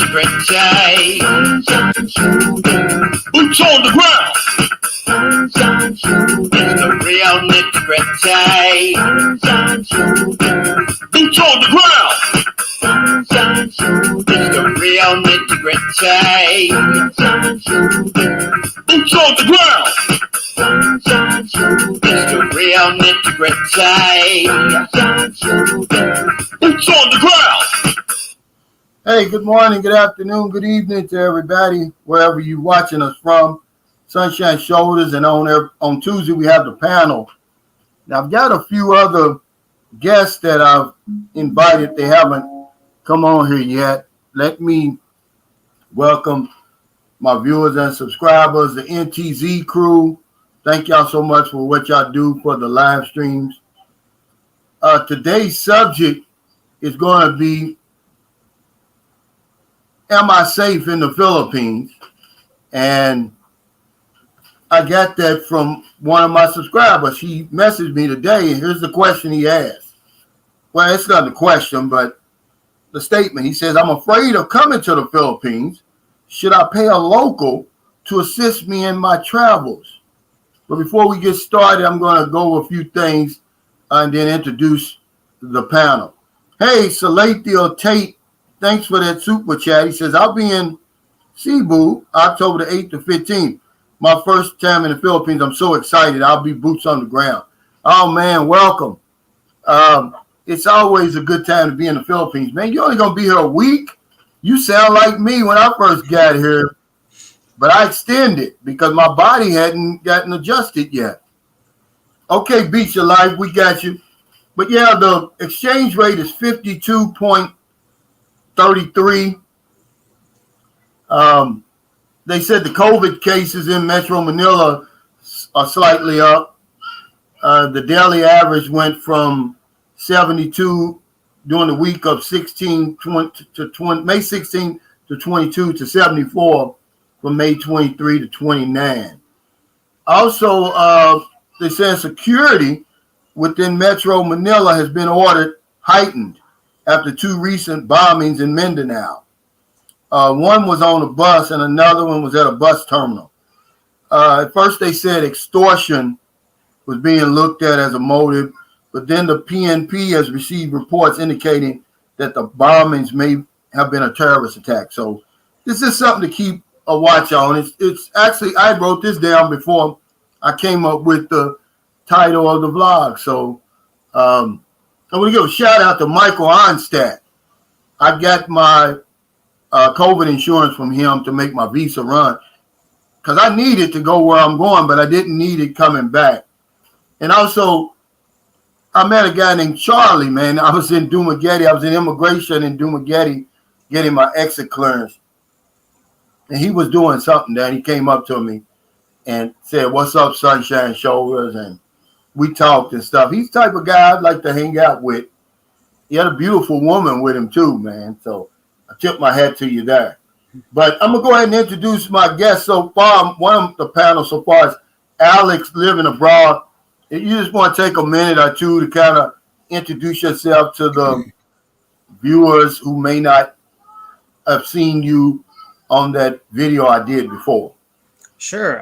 nitty-gritty. Boots on the ground. It's the real nitty-gritty. Boots on the ground. It's the real nitty-gritty. Boots on the ground. It's the real nitty-gritty. Boots on the ground. Hey, good morning, good afternoon, good evening to everybody, wherever you're watching us from. Sunshine Shoulders, and on Tuesday we have the panel. Now, I've got a few other guests that I've invited. They haven't come on here yet. Let me welcome my viewers and subscribers, the NTZ crew. Thank y'all so much for what y'all do for the live streams. Today's subject is going to be, am I safe in the Philippines? And I got that from one of my subscribers. He messaged me today, and here's the question he asked. Well, it's not the question, but the statement. He says, I'm afraid of coming to the Philippines. Should I pay a local to assist me in my travels? But before we get started, I'm going to go over a few things and then introduce the panel. Hey, Salathiel Tate, thanks for that super chat. He says, I'll be in Cebu October the 8th to 15th. My first time in the Philippines. I'm so excited. I'll be boots on the ground. Oh, man, welcome. It's always a good time to be in the Philippines. Man, you're only going to be here a week? You sound like me when I first got here. But I extended because my body hadn't gotten adjusted yet. Okay, Beach Your Life, we got you. But, yeah, the exchange rate is 52.33. They said the COVID cases in Metro Manila are slightly up. The daily average went from 72 during the week of May 16 to 22 to 74 from May 23 to 29. Also, they said security within Metro Manila has been ordered heightened after two recent bombings in Mindanao. One was on a bus and another one was at a bus terminal. At first they said extortion was being looked at as a motive, but then the PNP has received reports indicating that the bombings may have been a terrorist attack. So this is something to keep a watch on. It's actually, I wrote this down before I came up with the title of the vlog. So I'm going to give a shout out to Michael Onstadt. I got my COVID insurance from him to make my visa run because I needed to go where I'm going, but I didn't need it coming back. And also, I met a guy named Charlie, man. I was in Dumaguete. I was in immigration in Dumaguete getting my exit clearance. And he was doing something there. He came up to me and said, what's up, Sunshine Shoulders? And we talked and stuff. He's the type of guy I'd like to hang out with. He had a beautiful woman with him too, man. So I tip my hat to you there. But I'm going to go ahead and introduce my guest so far. One of the panel so far is Alex living abroad. If you just want to take a minute or two to kind of introduce yourself to the viewers who may not have seen you on that video I did before. Sure.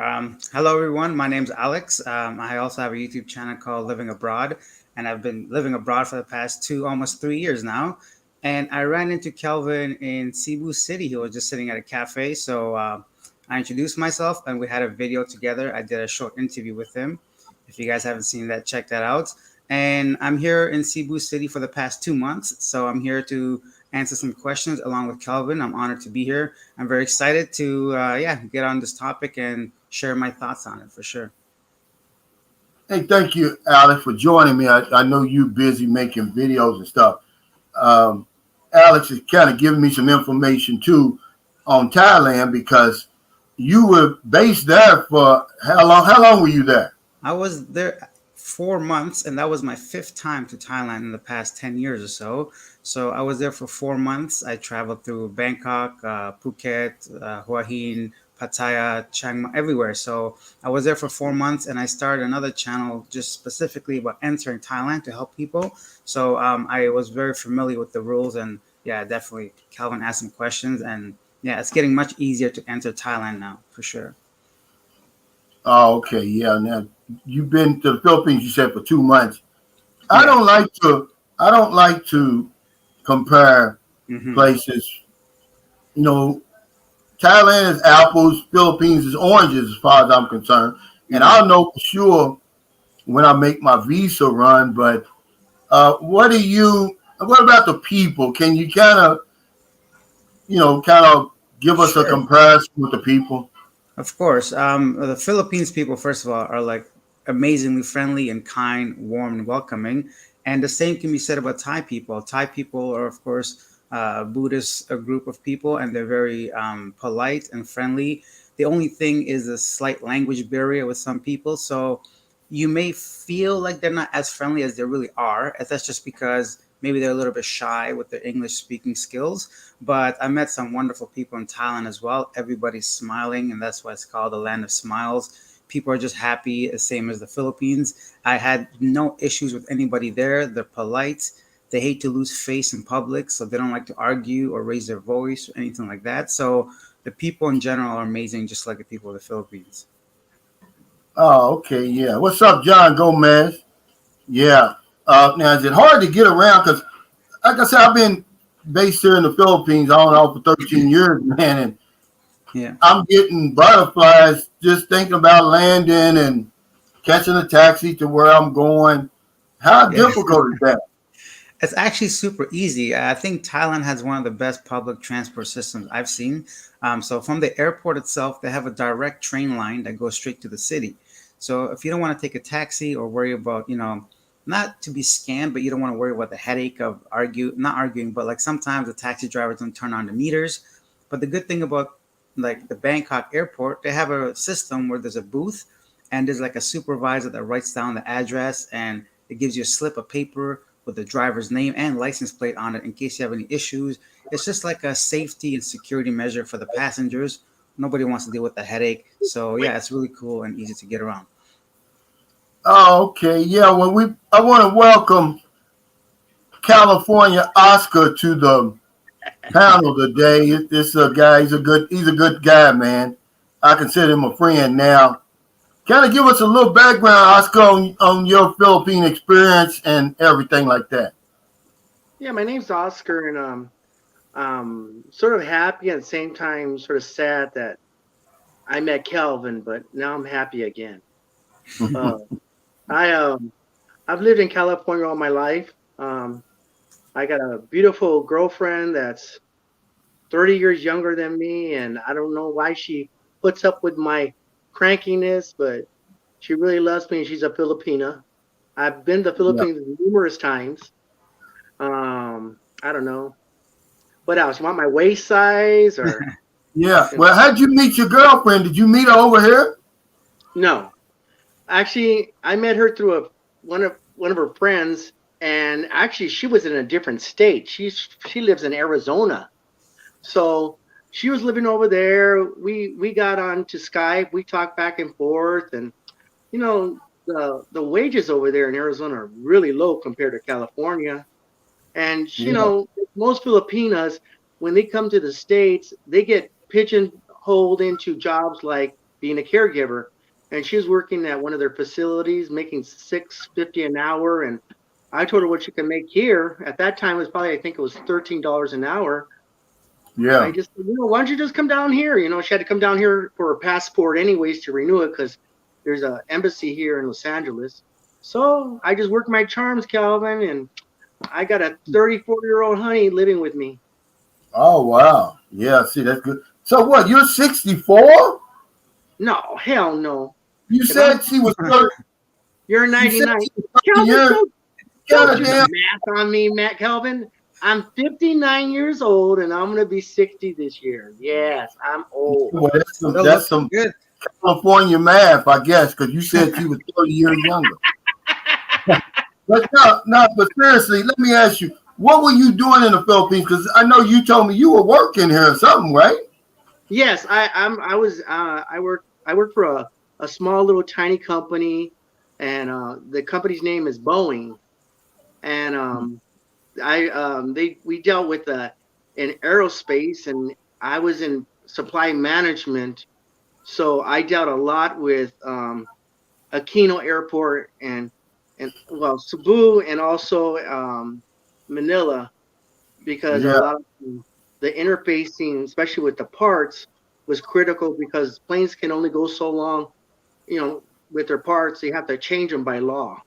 Hello, everyone. My name's Alex. I also have a YouTube channel called Living Abroad, and I've been living abroad for the past almost 3 years now. And I ran into Kelvin in Cebu City. He was just sitting at a cafe. So I introduced myself and we had a video together. I did a short interview with him. If you guys haven't seen that, check that out. And I'm here in Cebu City for the past 2 months. So I'm here to answer some questions along with Kelvin. I'm honored to be here. I'm very excited to get on this topic and share my thoughts on it for sure. Hey, thank you, Alex, for joining me. I know you're busy making videos and stuff. Alex is kind of giving me some information too on Thailand because you were based there for how long? How long were you there? I was there 4 months, and that was my 5th time to Thailand in the past 10 years or so. So I was there for 4 months. I traveled through Bangkok, Phuket, Hua Hin, Pattaya, Chiang Mai, everywhere. So I was there for 4 months, and I started another channel just specifically about entering Thailand to help people. So I was very familiar with the rules and yeah, definitely. Calvin asked some questions, and yeah, it's getting much easier to enter Thailand now for sure. Oh, okay, yeah. Now you've been to the Philippines. You said for 2 months. I Yeah. don't like to. I don't like to compare Hmm. places. You know, Thailand is apples, Philippines is oranges, as far as I'm concerned. And Hmm. I'll know for sure when I make my visa run. But what do you? What about the people? Can you kind of give us a Sure. comparison with the people? Of course. The Philippines people, first of all, are like amazingly friendly and kind, warm, and welcoming. And the same can be said about Thai people. Thai people are, of course, Buddhist a group of people, and they're very polite and friendly. The only thing is a slight language barrier with some people. So you may feel like they're not as friendly as they really are. And that's just because maybe they're a little bit shy with their English speaking skills. But I met some wonderful people in Thailand as well. Everybody's smiling, and that's why it's called the land of smiles. People are just happy, the same as the Philippines. I had no issues with anybody there. They're polite. They hate to lose face in public, so they don't like to argue or raise their voice or anything like that. So the people in general are amazing, just like the people of the Philippines. Oh, okay, yeah. What's up, John Gomez? Yeah. Now, is it hard to get around? Because, like I said, I've been based here in the Philippines on and off for 13 years, man, and Yeah. I'm getting butterflies just thinking about landing and catching a taxi to where I'm going. How Yeah. difficult is that? It's actually super easy. I think Thailand has one of the best public transport systems I've seen. So from the airport itself, they have a direct train line that goes straight to the city. So if you don't want to take a taxi or worry about, not to be scammed, but you don't want to worry about the headache of not arguing, but like sometimes the taxi drivers don't turn on the meters. But the good thing about like the Bangkok airport, they have a system where there's a booth and there's like a supervisor that writes down the address and it gives you a slip of paper with the driver's name and license plate on it in case you have any issues. It's just like a safety and security measure for the passengers. Nobody wants to deal with the headache. So yeah, it's really cool and easy to get around. Oh, okay. Yeah, well, I want to welcome California Oscar to the panel today. This guy, he's a good guy, man. I consider him a friend now. Kind of give us a little background, Oscar, on your Philippine experience and everything like that. Yeah, my name's Oscar, and sort of happy at the same time, sort of sad that I met Kelvin, but now I'm happy again. Uh, I I've lived in California all my life. I got a beautiful girlfriend that's 30 years younger than me, and I don't know why she puts up with my crankiness, but she really loves me, and she's a Filipina. I've been to the Yeah. Philippines numerous times. I don't know. What else? You want my waist size or Yeah. Well, how'd you meet your girlfriend? Did you meet her over here? no? Actually, I met her through one of her friends, and actually, she was in a different state. She lives in Arizona, so she was living over there. We got on to Skype. We talked back and forth, and you know the wages over there in Arizona are really low compared to California. And Yeah. most Filipinas, when they come to the States, they get pigeonholed into jobs like being a caregiver. And she was working at one of their facilities, making 6.50 an hour. And I told her what she could make here. At that time, it was probably I think it was $13 an hour. I Yeah. just said, why don't you just come down here? She had to come down here for her passport anyways to renew it because there's an embassy here in Los Angeles. So I just worked my charms, Calvin, and I got a 34-year-old honey living with me. Oh, wow. Yeah. See, that's good. So what? You're 64? No, hell no. You If I'm said she was 30. you're You said 99. she was 30 Calvin, years. don't God do the damn. math on me, Matt Calvin. I'm 59 years old and I'm gonna be 60 this year. Yes, I'm old. Well, that's some, Still that's looking some good. California math, I guess, because you said she was 30 years younger. But no, no, but seriously, let me ask you, what were you doing in the Philippines? Because I know you told me you were working here or something, right? Yes, I work for a small little tiny company, and the company's name is Boeing. And I they we dealt with in aerospace, and I was in supply management. So I dealt a lot with Aquino Airport and well Cebu and also Manila because a Yeah. lot of the interfacing, especially with the parts, was critical because planes can only go so long, with their parts. They have to change them by law.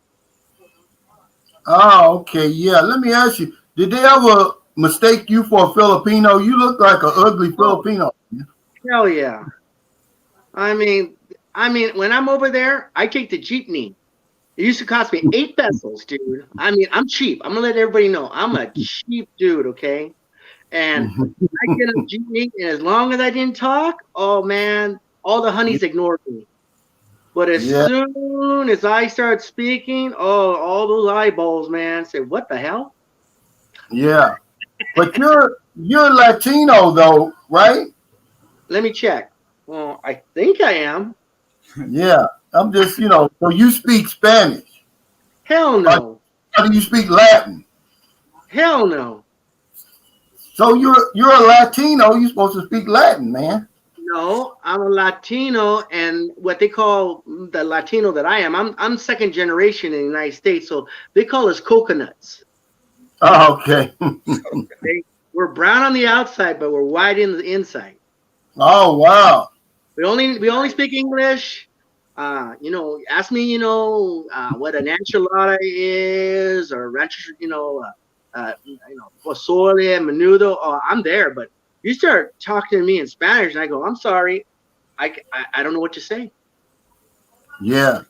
Oh, okay. Yeah. Let me ask you, did they ever mistake you for a Filipino? You look like an ugly Oh, Filipino. hell yeah. I mean, when I'm over there, I take the jeepney. It used to cost me 8 pesos, dude. I mean, I'm cheap. I'm gonna let everybody know I'm a cheap dude, okay? And I get a jeepney, and as long as I didn't talk, oh man, all the honeys ignored me. But as Yeah. soon as I start speaking, oh, all those eyeballs, man, say, "What the hell?" Yeah. But you're Latino though, right? Let me check. Well, I think I am. Yeah. I'm just, so you speak Spanish. Hell Or, no. or do you speak Latin? Hell no. So you're a Latino, you're supposed to speak Latin, man. No, I'm a Latino, and what they call the Latino that I am, I'm second generation in the United States, so they call us coconuts. Oh, okay. We're brown on the outside, but we're white in the inside. Oh, wow. We only speak English. Ask me, what an enchilada is, or rancho, pozole, menudo. Oh, I'm there, but you start talking to me in Spanish, and I go, I'm sorry, I don't know what to say. Yeah.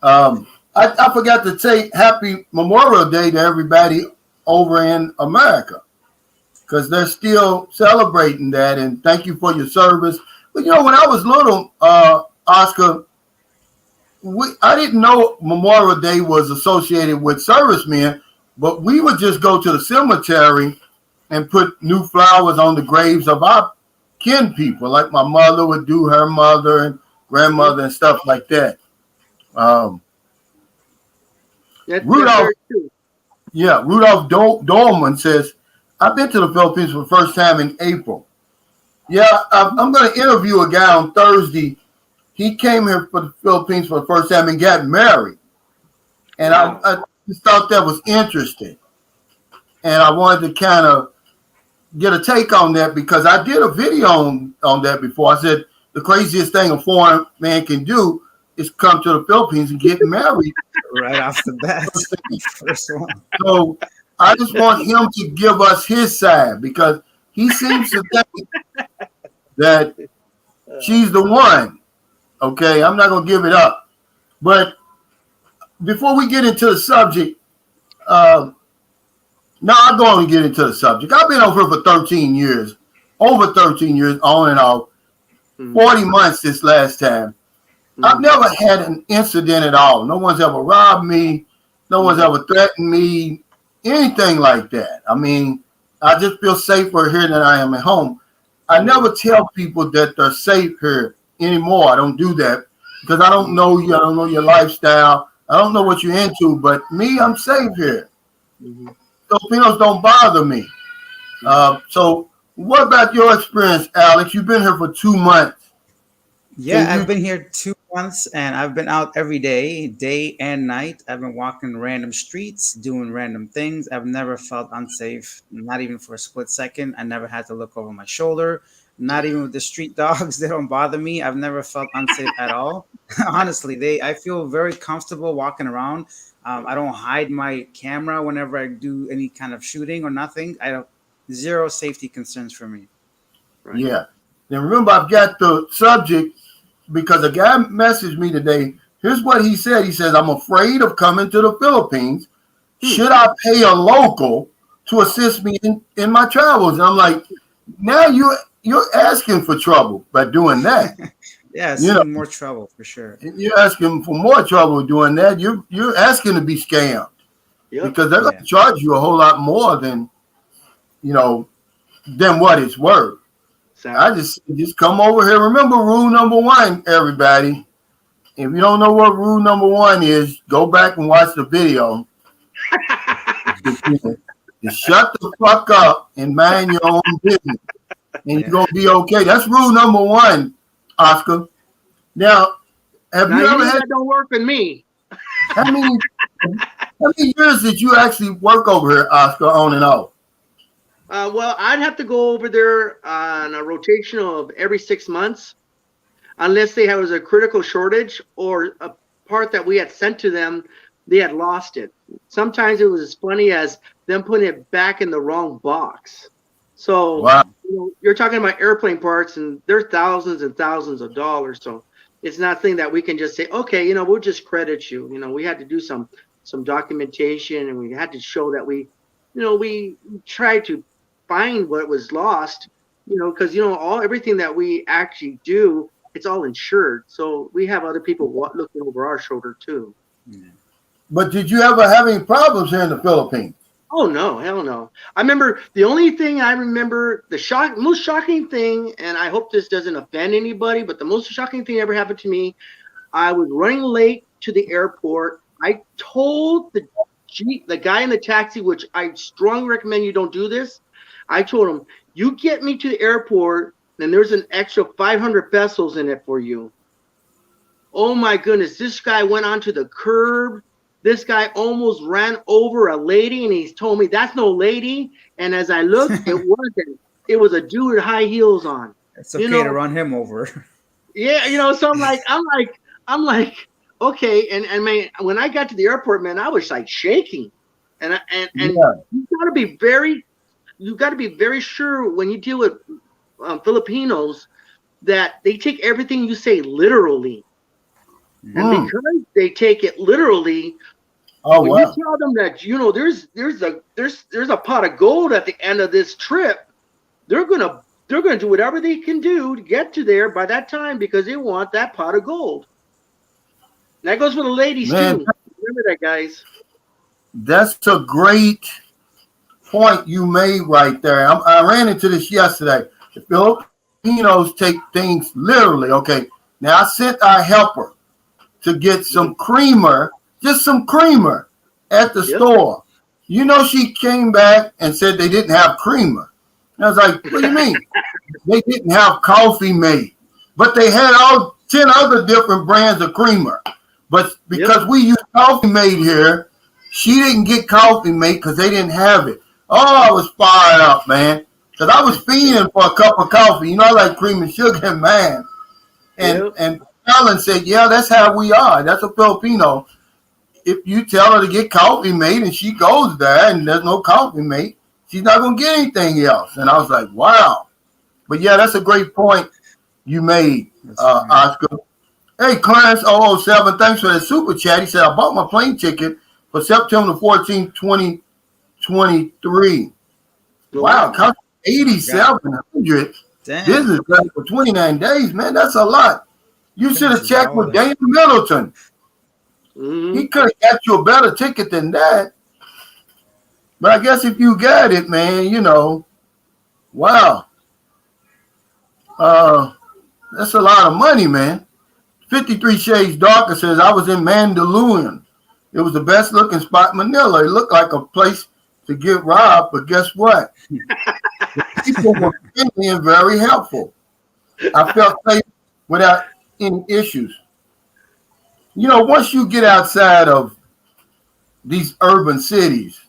I forgot to say happy Memorial Day to everybody over in America because they're still celebrating that. And thank you for your service. But when I was little, Oscar, I didn't know Memorial Day was associated with servicemen, but we would just go to the cemetery and put new flowers on the graves of our kin people, like my mother would do, her mother and grandmother and stuff like that. Um, That's Rudolph, very true. yeah, Rudolph Dolman says, I've been to the Philippines for the first time in April. Yeah, I'm going to interview a guy on Thursday. He came here for the Philippines for the first time and got married. And Wow. I just thought that was interesting. And I wanted to kind of get a take on that because I did a video on that before. I said the craziest thing a foreign man can do is come to the Philippines and get married. Right off the bat. First one. So I just want him to give us his side because he seems to think that she's the one. Okay, I'm not going to give it up. But before we get into the subject, no, I'm going to get into the subject. I've been over here for 13 years, over 13 years, on and off, 40 months this last time. I've never had an incident at all. No one's ever robbed me. No one's ever threatened me, anything like that. I mean, I just feel safer here than I am at home. I never tell people that they're safe here anymore. I don't do that because I don't know you. I don't know your lifestyle. I don't know what you're into. But me, I'm safe here. Filipinos don't bother me. So what about your experience, Alex? You've been here for 2 months. Yeah, Can I've been here 2 months and I've been out every day, day and night. I've been walking random streets, doing random things. I've never felt unsafe, not even for a split second. I never had to look over my shoulder, not even with the street dogs. They don't bother me. I've never felt unsafe at all. Honestly, I feel very comfortable walking around. I don't hide my camera whenever I do any kind of shooting or nothing. I don't, zero safety concerns for me. Right. Yeah. Then remember, I've got the subject because a guy messaged me today. Here's what he said. He says, I'm afraid of coming to the Philippines. Should I pay a local to assist me in my travels? And I'm like, now you're asking for trouble by doing that. Yeah, it's You know, even more trouble for sure. you're asking for more trouble doing that. You're asking to be scammed Yep. because they're going Yeah. to charge you a whole lot more than than what it's worth. I Exactly. just come over here. Remember rule number one, everybody. If you don't know what rule number one is, go back and watch the video. to shut the fuck up and mind your own business, and you're gonna be okay. That's rule number one, Oscar. Now, have you ever had? That don't work with me. How many years did you actually work over here, Oscar, on and off? Well, I'd have to go over there on a rotation of every 6 months, unless there was a critical shortage or a part that we had sent to them, they had lost it. Sometimes it was as funny as them putting it back in the wrong box. So wow. You're talking about airplane parts, and they're thousands and thousands of dollars. So it's nothing that we can just say, okay, we'll just credit you. We had to do some documentation, and we had to show that we tried to find what was lost, because everything that we actually do, it's all insured. So we have other people looking over our shoulder too. But did you ever have any problems here in the Philippines? Oh no, hell no. I remember the only thing I remember, most shocking thing, and I hope this doesn't offend anybody, but the most shocking thing ever happened to me, I was running late to the airport. I told the guy in the taxi, which I strongly recommend you don't do this. I told him, you get me to the airport, then there's an extra 500 pesos in it for you. Oh my goodness, this guy went onto the curb. This guy almost ran over a lady, and he's told me that's no lady. And as I looked, it wasn't. It was a dude with high heels on. It's okay to run him over. Yeah, so I'm like, okay. And man, when I got to the airport, man, I was like shaking. And you gotta be very sure when you deal with Filipinos that they take everything you say literally. And because they take it literally, when you tell them that there's a pot of gold at the end of this trip, they're gonna do whatever they can do to get to there by that time, because they want that pot of gold. And that goes for the ladies too. Remember that, guys. That's a great point you made right there. I ran into this yesterday. The Filipinos take things literally. Okay, now I sent our helper to get some creamer, just some creamer at the store. She came back and said they didn't have creamer. And I was like, what do you mean? They didn't have coffee mate, but they had all 10 other different brands of creamer. But because we use coffee mate here, she didn't get coffee mate because they didn't have it. Oh, I was fired up, man. Because I was fiending for a cup of coffee. I like cream and sugar, man. And Alan said, yeah, that's how we are. That's a Filipino. If you tell her to get coffee mate and she goes there and there's no coffee mate, she's not going to get anything else. And I was like, wow. But yeah, that's a great point you made, Oscar. Hey, Clarence 007, thanks for the super chat. He said, I bought my plane ticket for September 14, 2023. Wow, it cost $8,700. Damn. This is for 29 days, man. That's a lot. You should have checked with Daniel Middleton. He could have got you a better ticket than that. But I guess if you got it, man, wow. That's a lot of money, man. 53 Shades Darker says, I was in Mandaluyong. It was the best looking spot in Manila. It looked like a place to get robbed, but guess what? People were friendly and very helpful. I felt safe without any issues. Once you get outside of these urban cities,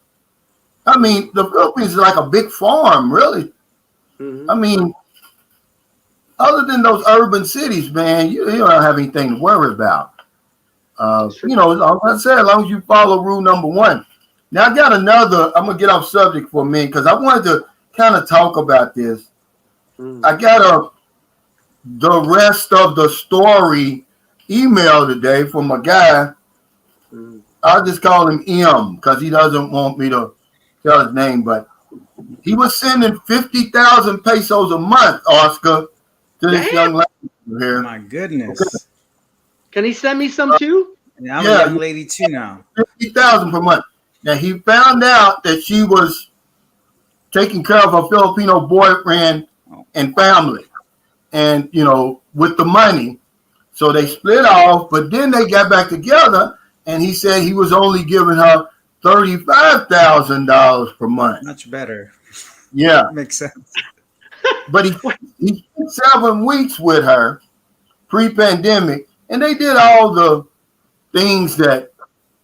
I mean, the Philippines is like a big farm, really. I mean, other than those urban cities, man, you don't have anything to worry about. As long as you follow rule number one. Now, I got another, I'm going to get off subject for a minute because I wanted to kind of talk about this. I got the rest of the story email today from a guy. I'll just call him M because he doesn't want me to tell his name, but he was sending 50,000 pesos a month, Oscar, to this young lady here. My goodness. Okay. Can he send me some too? Yeah, I'm a young lady too now. 50,000 per month. Now he found out that she was taking care of her Filipino boyfriend and family, and with the money, so they split off. But then they got back together, and he said he was only giving her $35,000 per month. Much better. Yeah, Makes sense. but he spent 7 weeks with her pre-pandemic, and they did all the things that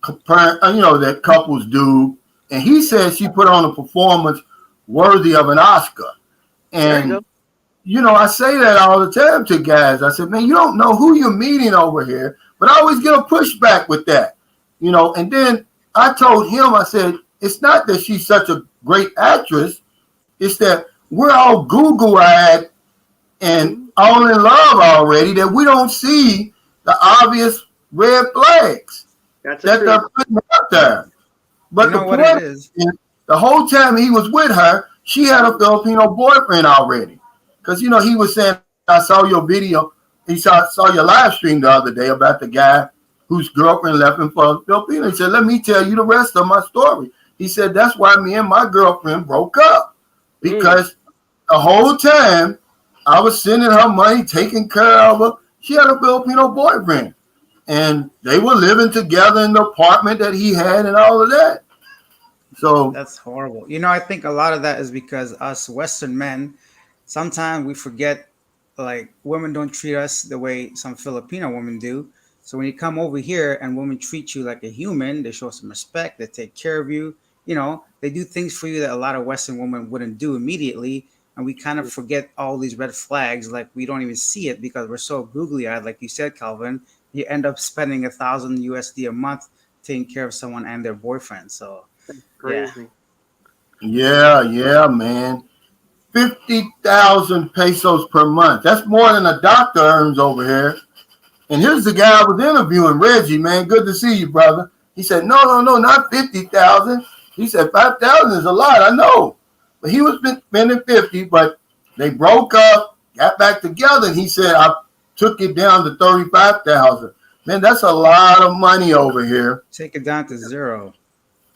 that couples do. And he said she put on a performance worthy of an Oscar. And I say that all the time to guys. I said, man, you don't know who you're meeting over here. But I always get a pushback with that, And then I told him, I said, it's not that she's such a great actress. It's that we're all Google-eyed and all in love already that we don't see the obvious red flags that they're putting out there. But the point is, the whole time he was with her, she had a Filipino boyfriend already. Because, he was saying, I saw your video. He saw your live stream the other day about the guy whose girlfriend left him for a Filipino. He said, let me tell you the rest of my story. He said, that's why me and my girlfriend broke up. Because the whole time I was sending her money, taking care of her. She had a Filipino boyfriend. And they were living together in the apartment that he had and all of that. So that's horrible. I think a lot of that is because us Western men, sometimes we forget, like, women don't treat us the way some Filipino women do. So when you come over here and women treat you like a human, they show some respect, they take care of you. They do things for you that a lot of Western women wouldn't do immediately. And we kind of forget all these red flags. Like, we don't even see it because we're so googly-eyed. Like you said, Calvin, you end up spending $1,000 a month taking care of someone and their boyfriend. So, crazy. Yeah, man. 50,000 pesos per month. That's more than a doctor earns over here. And here's the guy I was interviewing, Reggie, man. Good to see you, brother. He said, no, not 50,000. He said 5,000 is a lot. I know. But he was spending 50, but they broke up, got back together, and he said, I took it down to 35,000. Man, that's a lot of money over here. Take it down to zero.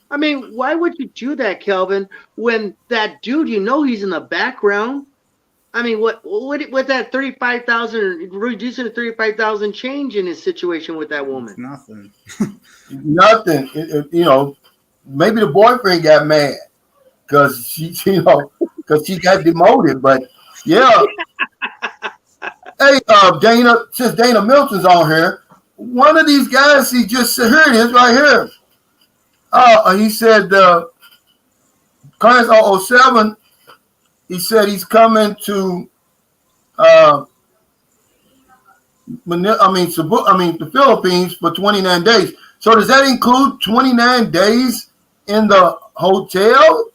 I mean, why would you do that, Kelvin, when that dude, he's in the background? I mean, what that 35,000, reducing to 35,000 change in his situation with that woman? It's nothing. Nothing. Maybe the boyfriend got mad because she got demoted. But yeah. Hey, Dana, since Dana Milton's on here, one of these guys, here it is right here. He said, class 007, he said he's coming to the Philippines for 29 days. So does that include 29 days in the hotel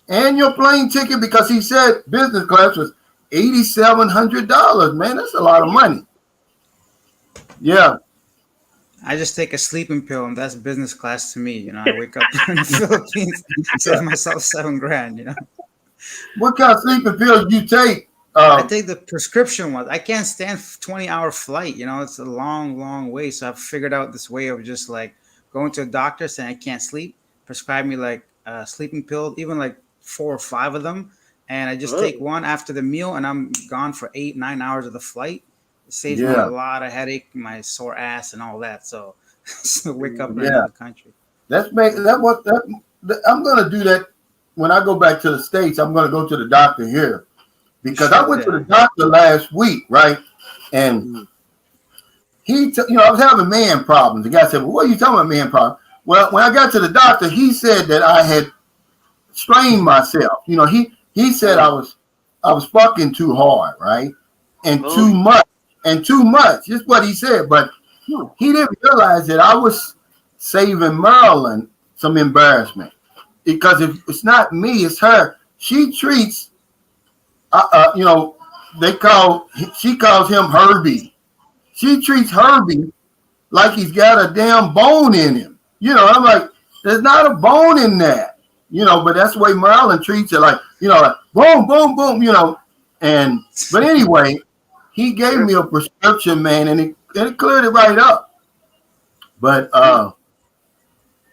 and your plane ticket? Because he said business class was $8,700. Man, that's a lot of money. Yeah. I just take a sleeping pill, and that's business class to me. I wake up in the Philippines, save myself $7,000. What kind of sleeping pills do you take? I take the prescription ones. I can't stand 20-hour flight. It's a long, long way. So I've figured out this way of just like going to a doctor saying I can't sleep, prescribe me like a sleeping pill, even like 4 or 5 of them. And I just take one after the meal, and I'm gone for 8-9 hours of the flight. It saves me a lot of headache, my sore ass, and all that. So wake up in another country. I'm going to do that when I go back to the States. I'm going to go to the doctor here because I went to the doctor last week, right? And I was having man problems. The guy said, well, what are you talking about, man problem? Well, when I got to the doctor, he said that I had strained myself. He said I was fucking too hard, right? And too much. Just what he said. But he didn't realize that I was saving Marilyn some embarrassment. Because if it's not me, it's her. She treats, she calls him Herbie. She treats Herbie like he's got a damn bone in him. I'm like, there's not a bone in that. But that's the way Marilyn treats it, like, like boom, boom, boom, but anyway, he gave me a prescription, man, and it cleared it right up. But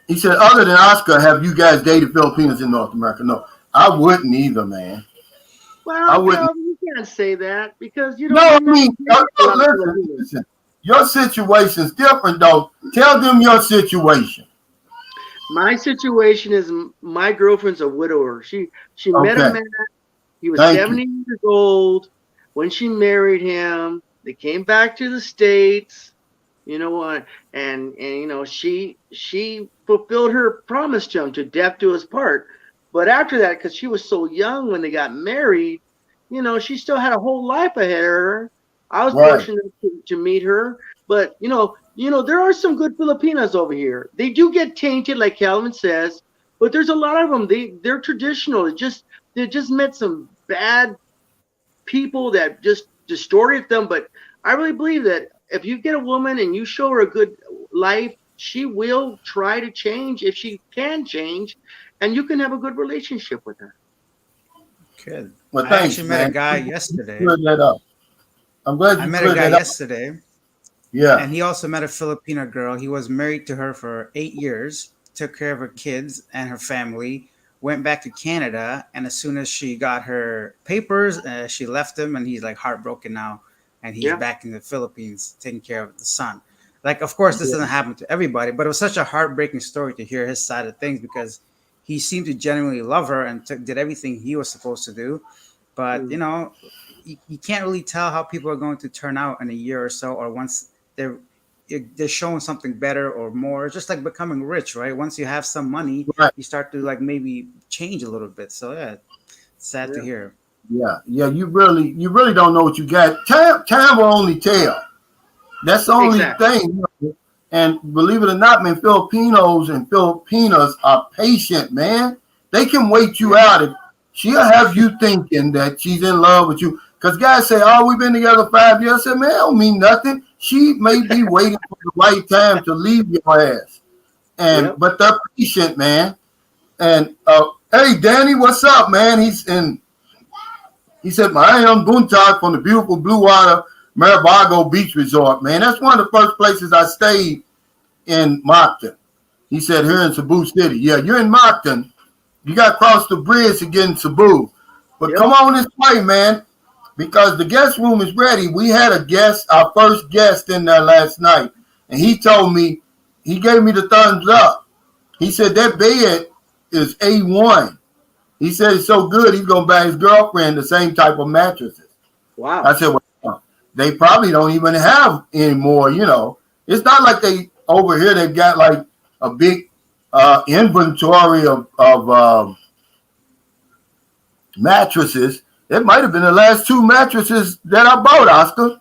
he said, other than Oscar, have you guys dated Filipinos in North America? No, I wouldn't either, man. Well, I wouldn't. You can't say that because you don't. No, I mean, listen, your situation's different, though. Tell them your situation. My situation is my girlfriend's a widower. She met a Okay. man. He was Thank you. 70 years old when she married him. They came back to the States, you know what? And you know she fulfilled her promise to him to death do us part. But after that, because she was so young when they got married, you know she still had a whole life ahead of her. I was Right. fortunate to meet her, but there are some good Filipinas over here. They do get tainted, like Calvin says, but there's a lot of them. They're traditional. They just met some bad people that just distorted them. But I really believe that if you get a woman and you show her a good life, she will try to change if she can change, and you can have a good relationship with her. Good. Well, I thanks, actually met a man. guy You yesterday. cleared that up. I'm glad I you met a cleared guy that up. yesterday, Yeah. and he also met a Filipino girl. He was married to her for 8 years, took care of her kids and her family, went back to Canada, and as soon as she got her papers, she left him, and he's like heartbroken now, and he's Yeah, back in the Philippines taking care of the son. Like, of course, this Yeah. doesn't happen to everybody, but it was such a heartbreaking story to hear his side of things because he seemed to genuinely love her and did everything he was supposed to do. But mm, you can't really tell how people are going to turn out in a year or so, or once they're they're showing something better or more. It's just like becoming rich, right? Once you have some money, Right. you start to like maybe change a little bit. So yeah, it's sad to yeah, hear. Yeah. Yeah. You really don't know what you got. Time will only tell. That's the only exactly. thing. And believe it or not, man, Filipinos and Filipinas are patient, man. They can wait you Yeah, out. If she'll have you thinking that she's in love with you. Because guys say, oh, we've been together 5 years. I said, man, that don't mean nothing. She may be waiting for the right time to leave your ass. Yep. But they're patient, man. And hey, Danny, what's up, man? He said, I am Buntag from the beautiful Blue Water Maribago Beach Resort, man. That's one of the first places I stayed in Moncton. He said, here in Cebu City. Yeah, you're in Moncton. You got to cross the bridge to get in Cebu. But Yep. come on this way, man, because the guest room is ready. We had a guest, our first guest in there last night, and he told me, he gave me the thumbs up. He said, that bed is A1. He said it's so good, he's going to buy his girlfriend the same type of mattresses. I Wow. said, well, they probably don't even have anymore. It's not like they over here, they've got like a big inventory of mattresses. It might have been the last two mattresses that I bought, Oscar.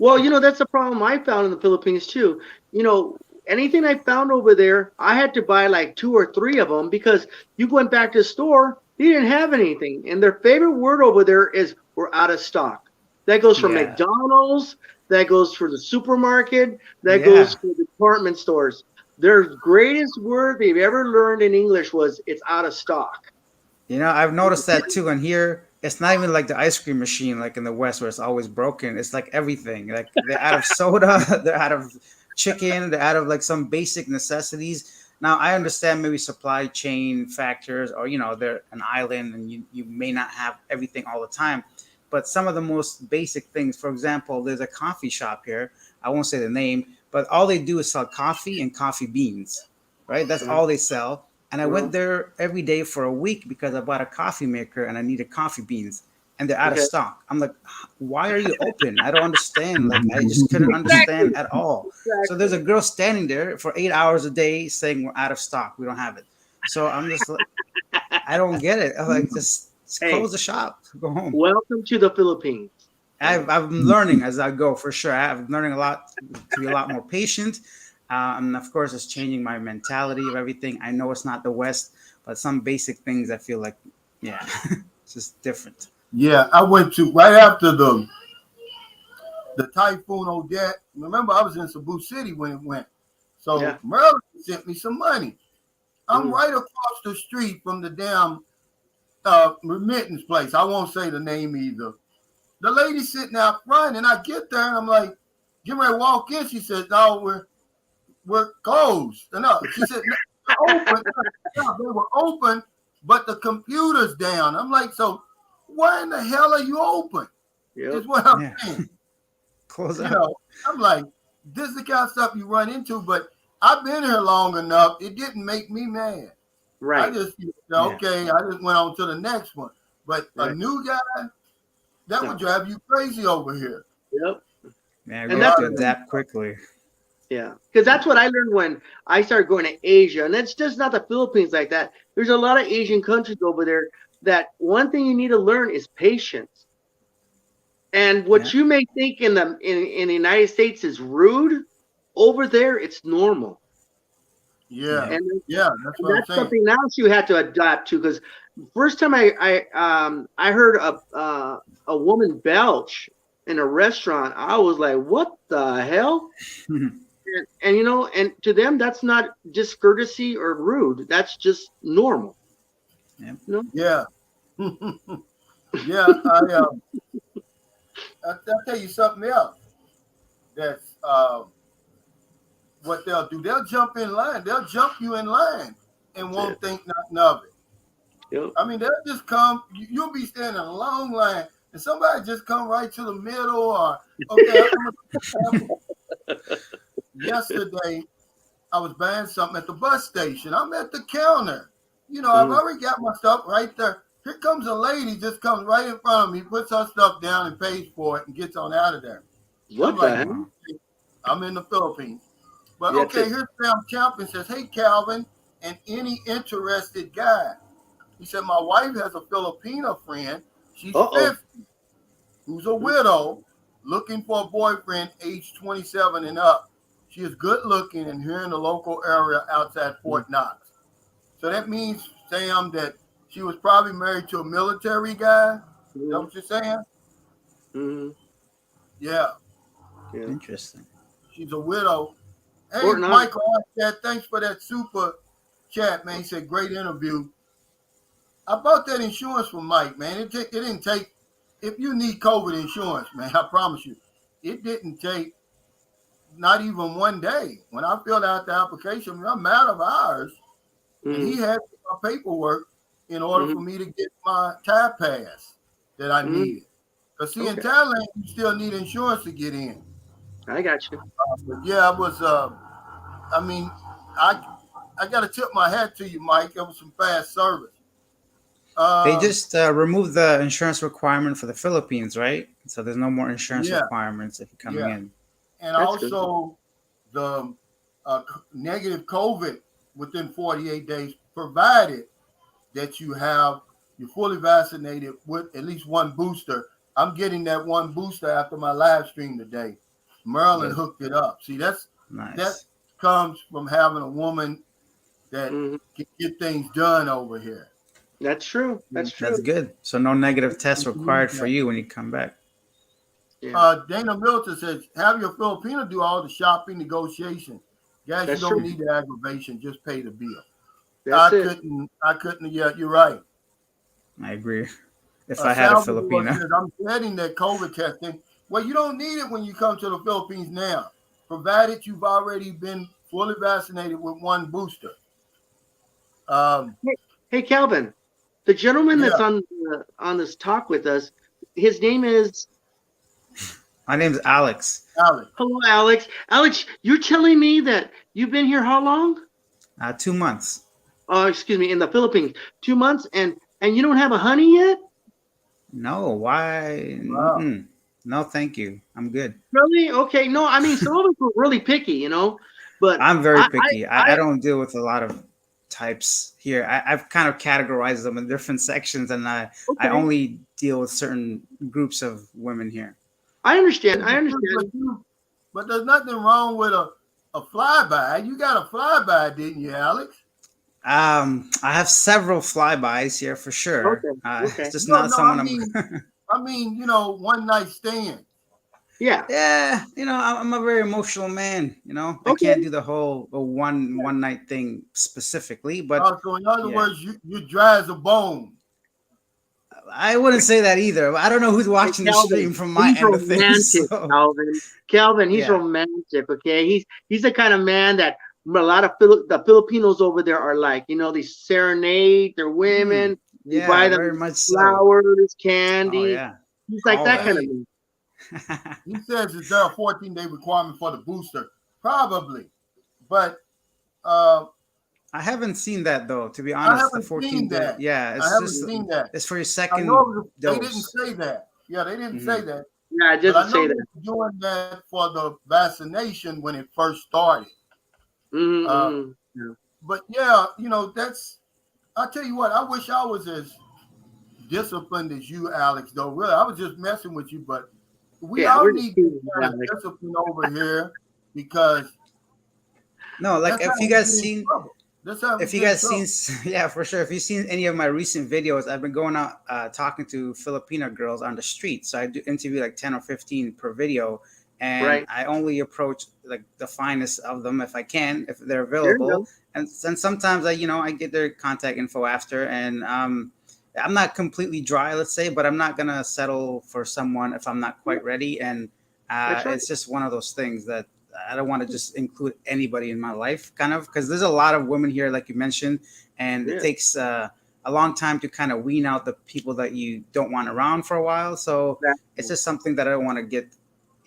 Well, that's a problem I found in the Philippines too. Anything I found over there, I had to buy like two or three of them because you went back to the store, they didn't have anything. And their favorite word over there is we're out of stock. That goes for yeah, McDonald's, that goes for the supermarket, that goes yeah. for department stores. Their greatest word they've ever learned in English was it's out of stock. I've noticed that too. And here, it's not even like the ice cream machine, like in the West, where it's always broken. It's like everything. Like they're out of soda, they're out of chicken, they're out of like some basic necessities. Now, I understand maybe supply chain factors, or they're an island and you may not have everything all the time. But some of the most basic things, for example, there's a coffee shop here. I won't say the name, but all they do is sell coffee and coffee beans, right? That's Mhm. all they sell. And I went Well, there every day for a week because I bought a coffee maker and I needed coffee beans, and they're out of okay. stock. I'm like, why are you open? I don't understand. Like, I just couldn't understand Exactly. at all. So there's Exactly. a girl standing there for 8 hours a day saying we're out of stock. We don't have it. So I'm just like, I don't get it. I'm like, just Hey, close the shop, go home. welcome to the Philippines. Hey. I'm learning as I go for sure. I'm learning a lot to be a lot more patient. And of course, it's changing my mentality of everything. I know it's not the West, but some basic things I feel like, yeah, it's just different. Yeah, I went to right after the Typhoon Odette. Remember, I was in Cebu City when it went. So Yeah. Maryland sent me some money. I'm Mm. right across the street from the damn remittance place. I won't say the name either. The lady sitting out front, and I get there, and I'm like, get ready to walk in. She said, no, we're closed. No, she said, no, they're open. No, they were open, but the computer's down. I'm like, so why in the hell are you open? Yep. Is what I'm Yeah, saying. close You up. know, I'm like, this is the kind of stuff you run into, but I've been here long enough. It didn't make me mad. Right. I just okay. I just went on to the next one. But a Right. new guy, that would drive you crazy over here. Yep. Yeah, And we have that's to adapt quickly. Yeah, because that's what I learned when I started going to Asia, and it's just not the Philippines like that. There's a lot of Asian countries over there that one thing you need to learn is patience. And what you may think in the United States is rude, over there it's normal. Yeah, And that's what I'm that's saying. something else you had to adapt to. Because first time I heard a woman belch in a restaurant, I was like, what the hell? And you know, and to them, that's not discourtesy or rude. That's just normal. Yeah. You know? Yeah, yeah. I'll tell you something else. That's what they'll do. They'll jump in line. They'll jump you in line and won't think nothing of it. Yep. I mean, they'll just come. You'll be standing in a long line, and somebody just come right to the middle. Or yesterday, I was buying something at the bus station. I'm at the counter. You know, I've already got my stuff right there. Here comes a lady, just comes right in front of me, puts her stuff down and pays for it and gets on out of there. What the hell? I'm in the Philippines. But okay, here's Sam Champion says, hey, Calvin, and any interested guy. He said, my wife has a Filipino friend. She's 50, who's a widow, looking for a boyfriend age 27 and up. She is good looking and here in the local area outside Fort Knox. So that means, Sam, that she was probably married to a military guy. Is that what you're saying? Mm-hmm. Yeah. Interesting. She's a widow. Hey, Fort Knox. Michael, thanks for that super chat, man. He said, great interview. I bought that insurance from Mike, man. It didn't take, if you need COVID insurance, man, I promise you, it didn't take not even one day. When I filled out the application, I'm out of hours, and he had my paperwork in order for me to get my Thai pass that I needed. Because see, in Thailand, you still need insurance to get in. I got you. But yeah, it was, I mean, I got to tip my hat to you, Mike. It was some fast service. They just removed the insurance requirement for the Philippines, right? So there's no more insurance requirements if you're coming in. And that's also the negative COVID within 48 days, provided that you're fully vaccinated with at least one booster. I'm getting that one booster after my live stream today. Maryland hooked it up. See, that comes from having a woman that can get things done over here. That's true. That's true. That's good. So no negative test required for you when you come back. Dana Milton says, have your Filipino do all the shopping negotiation. Guys, you don't need the aggravation. Just pay the bill. I couldn't. Yeah, you're right. I agree. If I had a Filipino. Says, I'm getting that COVID testing. Well, you don't need it when you come to the Philippines now, provided you've already been fully vaccinated with one booster. Hey, Calvin, the gentleman that's on this talk with us, his name is? My name's Alex. Hello, Alex. Alex, you're telling me that you've been here how long? 2 months. Oh, excuse me, in the Philippines. 2 months, and you don't have a honey yet? No, why? Wow. No, thank you. I'm good. Really? Okay. No, I mean, some of us were really picky, you know, but I'm very picky. I don't deal with a lot of types here. I've kind of categorized them in different sections, and I only deal with certain groups of women here. I understand. But there's nothing wrong with a flyby. You got a flyby, didn't you, Alex? I have several flybys here for sure. It's just not someone I mean, you know, one night stand. Yeah. You know, I'm a very emotional man. You know, I can't do the whole one night thing specifically. But so in other words, you dry as a bone. I wouldn't say that either. I don't know who's watching the stream from my end of things. So. Calvin, he's romantic. Okay, he's the kind of man that a lot of the Filipinos over there are like. You know, they serenade their women. You buy them very much flowers, candy. Oh, yeah. He's like that kind of man. He says, is there a 14-day requirement for the booster? Probably. But Uh, I haven't seen that though. To be I honest, the haven't seen 14 day. that. Yeah, I it's haven't just seen that. it's for your I second know they didn't dose. say that. Yeah, they didn't say Hmm. that. Yeah, it But I doesn't know say they that. were doing that for the vaccination when it first started. Uh, Mm-hmm. Yeah. but yeah, that's. I tell you what, I wish I was as disciplined as you, Alex. Though, really, I was just messing with you. But we Yeah, all we're just need this kidding, kind of Alex. discipline over here because No, like that's how if you we guys get in seen trouble. That's how we if you get in guys seen trouble. yeah, for sure, if you've seen any of my recent videos, I've been going out talking to Filipino girls on the street. So I do interview like 10 or 15 per video, and Right. I only approach like the finest of them if I can, if they're There you available. go. And sometimes I get their contact info after, and I'm not completely dry, let's say, but I'm not gonna settle for someone if I'm not Yeah, quite ready. And that's right. it's just one of those things that I don't want to just include anybody in my life, kind of, because there's a lot of women here, like you mentioned, and it Yeah. takes a long time to kind of wean out the people that you don't want around for a while. So it's Exactly. just something that I don't want to get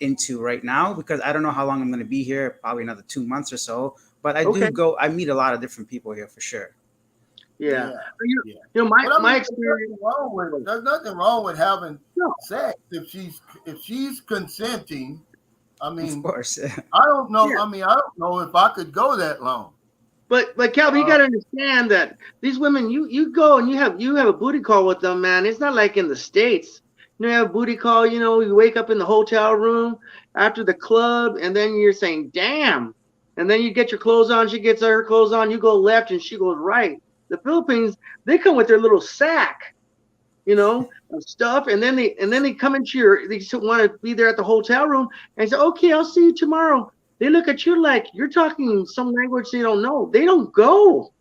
into right now because I don't know how long I'm going to be here, probably another 2 months or so. But Okay. I meet a lot of different people here for sure. Yeah. Yeah, You, yeah. you know, my But I my mean, there's experience. nothing wrong with there's nothing wrong with having No, sex if she's consenting. I Of mean, course. I don't know. yeah. I mean, I don't know if I could go that long. But Calvin, you Uh, got to understand that these women, you go and you have a booty call with them, man. It's not like in the States. You have a booty call. You wake up in the hotel room after the club, and then you're saying, "Damn!" And then you get your clothes on. She gets her clothes on. You go left, and she goes right. The Philippines, they come with their little sack, of stuff, and then they come into they just want to be there at the hotel room and say, "Okay, I'll see you tomorrow." They look at you like you're talking some language they don't know. They don't go.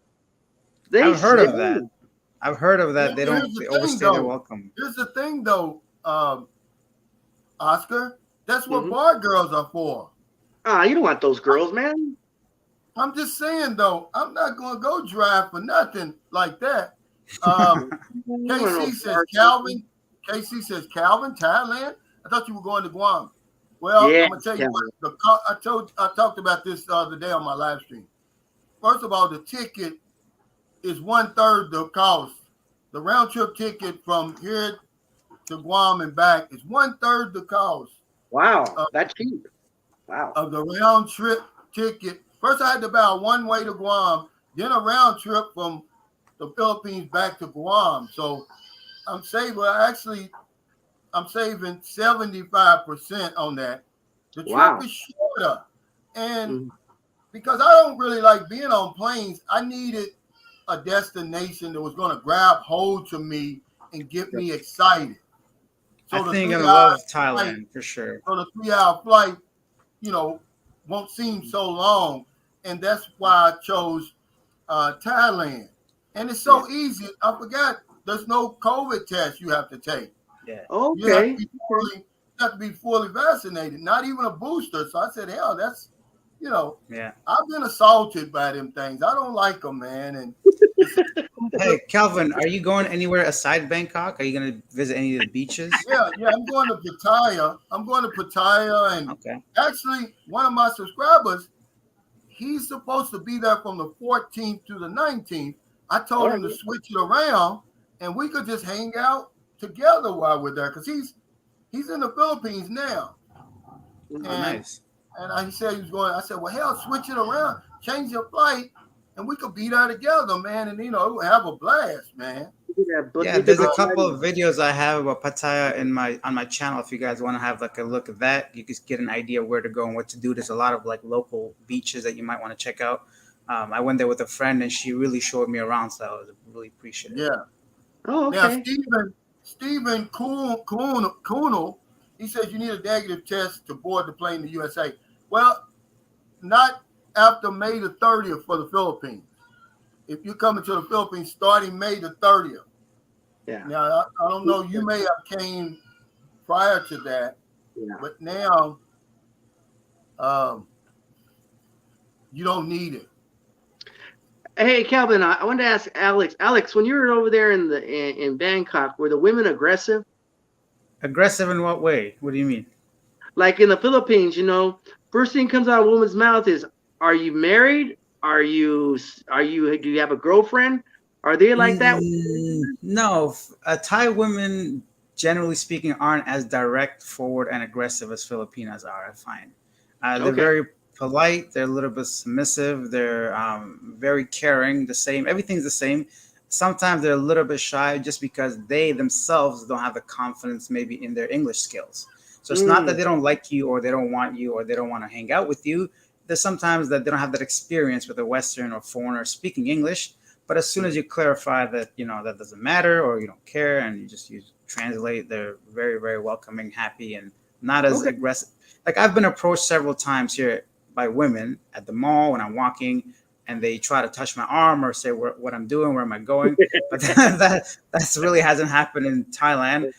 They I've heard stay. of that. I've heard of well, that. here's the They thing, overstay their though. welcome. Here's the thing, though, Oscar. That's what Hmm. bar girls are for. You don't want those girls, man. I'm just saying, though, I'm not going to go drive for nothing like that. Um, You want KC no says bar girls. Calvin. KC says Calvin, Thailand. I thought you were going to Guam. Well, I'm Yes, gonna tell you what. Calvin. I talked about this the other day on my live stream. First of all, the ticket is 1/3 the cost. The round trip ticket from here to Guam and back is 1/3 the cost Wow, of, that's cheap. Wow. of the round trip ticket. First, I had to buy one way to Guam, then a round trip from the Philippines back to Guam. So I'm saving. Well, actually, I'm saving 75% on that. The trip Wow. is shorter, and Mhm. because I don't really like being on planes, I needed a destination that was going to grab hold to me and get me excited. I So the think I'm three gonna hour love flight, Thailand for sure. so the 3 hour flight, you know, won't seem so long, and that's why I chose Thailand. And it's Yeah. so easy. I forgot there's no COVID test you have to take. Yeah. You have to Okay. be Okay. fully vaccinated, not even a booster. So I said, hell, that's you know, Yeah. I've been assaulted by them things. I don't like them, man. And it's, Hey, Calvin, are you going anywhere aside Bangkok? Are you gonna visit any of the beaches? yeah, I'm going to Pattaya. I'm going to Pattaya, and Okay. actually, one of my subscribers, he's supposed to be there from the 14th to the 19th. I All told right. him to switch it around, and we could just hang out together while we're there, because he's in the Philippines now, Oh, Mhm. and nice. he said he was going. I said, well, hell, switch it around, change your flight, and we could be there together, man. And we'll have a blast, man. Yeah, They did there's the a Uh, couple Chinese. of videos I have about Pattaya on my channel. If you guys want to have like a look at that, you can get an idea of where to go and what to do. There's a lot of like local beaches that you might want to check out. I went there with a friend and she really showed me around, so I was really appreciative. yeah. Oh, Now, okay. Stephen Kuhnel, he says you need a negative test to board the plane to USA. Well, not after May the 30th for the Philippines. If you're coming to the Philippines starting May the 30th. Yeah. Now, I don't know, you may have came prior to that, Yeah. but now um, you don't need it. Hey, Calvin, I wanted to ask Alex. Alex, when you were over there in Bangkok, were the women aggressive? Aggressive in what way? What do you mean? Like in the Philippines, first thing comes out of a woman's mouth is, "Are you married? Do you have a girlfriend? Are they like that? No, Thai women, generally speaking, aren't as direct, forward, and aggressive as Filipinas are. I find they're Okay. very polite. They're a little bit submissive. They're very caring. The same. Everything's the same. Sometimes they're a little bit shy just because they themselves don't have the confidence, maybe in their English skills. So it's not that Mm, they don't like you or they don't want you or they don't want to hang out with you. There's sometimes that they don't have that experience with a Western or foreigner speaking English, but as soon as you clarify that that doesn't matter or you don't care, and you just use translate, they're very very welcoming, happy, and not as okay. aggressive. Like I've been approached several times here by women at the mall when I'm walking, and they try to touch my arm or say what I'm doing, where am I going. But that's really hasn't happened in Thailand,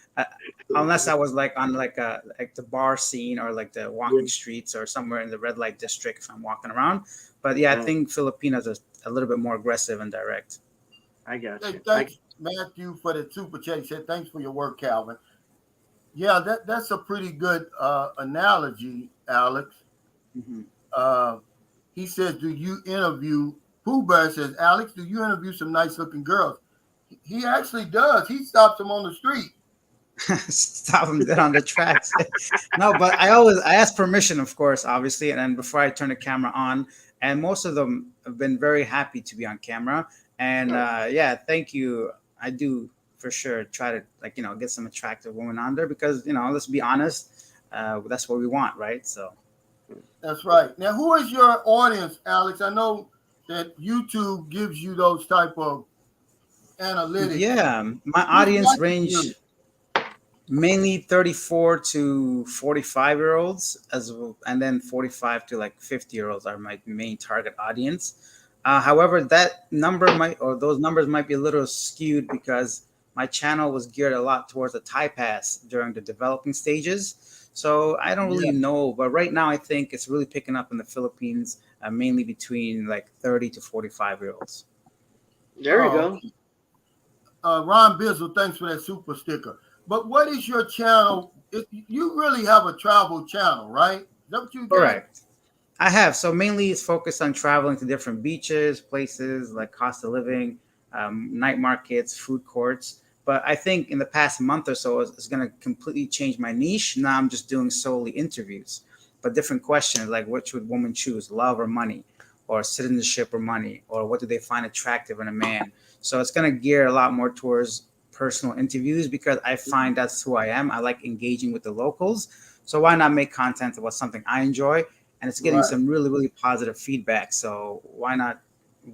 unless I was like on like the bar scene or like the walking streets or somewhere in the red light district if I'm walking around. But yeah, I Oh, think Filipinos are a little bit more aggressive and direct. I got Hey, you. thanks, Matthew, for the super chat. He said, thanks for your work, Calvin. Yeah, that's a pretty good analogy, Alex. Mhm. Uh, he says, do you interview, Pooh Bear says, Alex, do you interview some nice looking girls? He actually does. He stops them on the street. Stop them dead on the tracks. No, but I ask permission, of course, obviously, and then before I turn the camera on, and most of them have been very happy to be on camera. And yeah, thank you. I do for sure try to get some attractive women on there because let's be honest, that's what we want, right? So That's right. Now, who is your audience, Alex? I know that YouTube gives you those type of analytics. yeah, my Who's audience watching you? range mainly 34 to 45-year olds and then 45 to like 50-year olds are my main target audience. However, that number might or those numbers might be a little skewed because my channel was geared a lot towards the Thai pass during the developing stages, so I don't Yeah. really know, but right now I think it's really picking up in the Philippines, mainly between like 30 to 45-year olds. There you Oh, go. okay. Ron Bizzle, thanks for that super sticker. But what is your channel? You really have a travel channel, right? Is that what you got? Correct. I have. So mainly it's focused on traveling to different beaches, places like cost of living, night markets, food courts. But I think in the past month or so, it's going to completely change my niche. Now I'm just doing solely interviews, but different questions like which would women choose, love or money, or citizenship or money, or what do they find attractive in a man? So it's going to gear a lot more towards personal interviews because I find that's who I am. I like engaging with the locals. So why not make content about something I enjoy, and it's getting Right. some really really positive feedback, so why not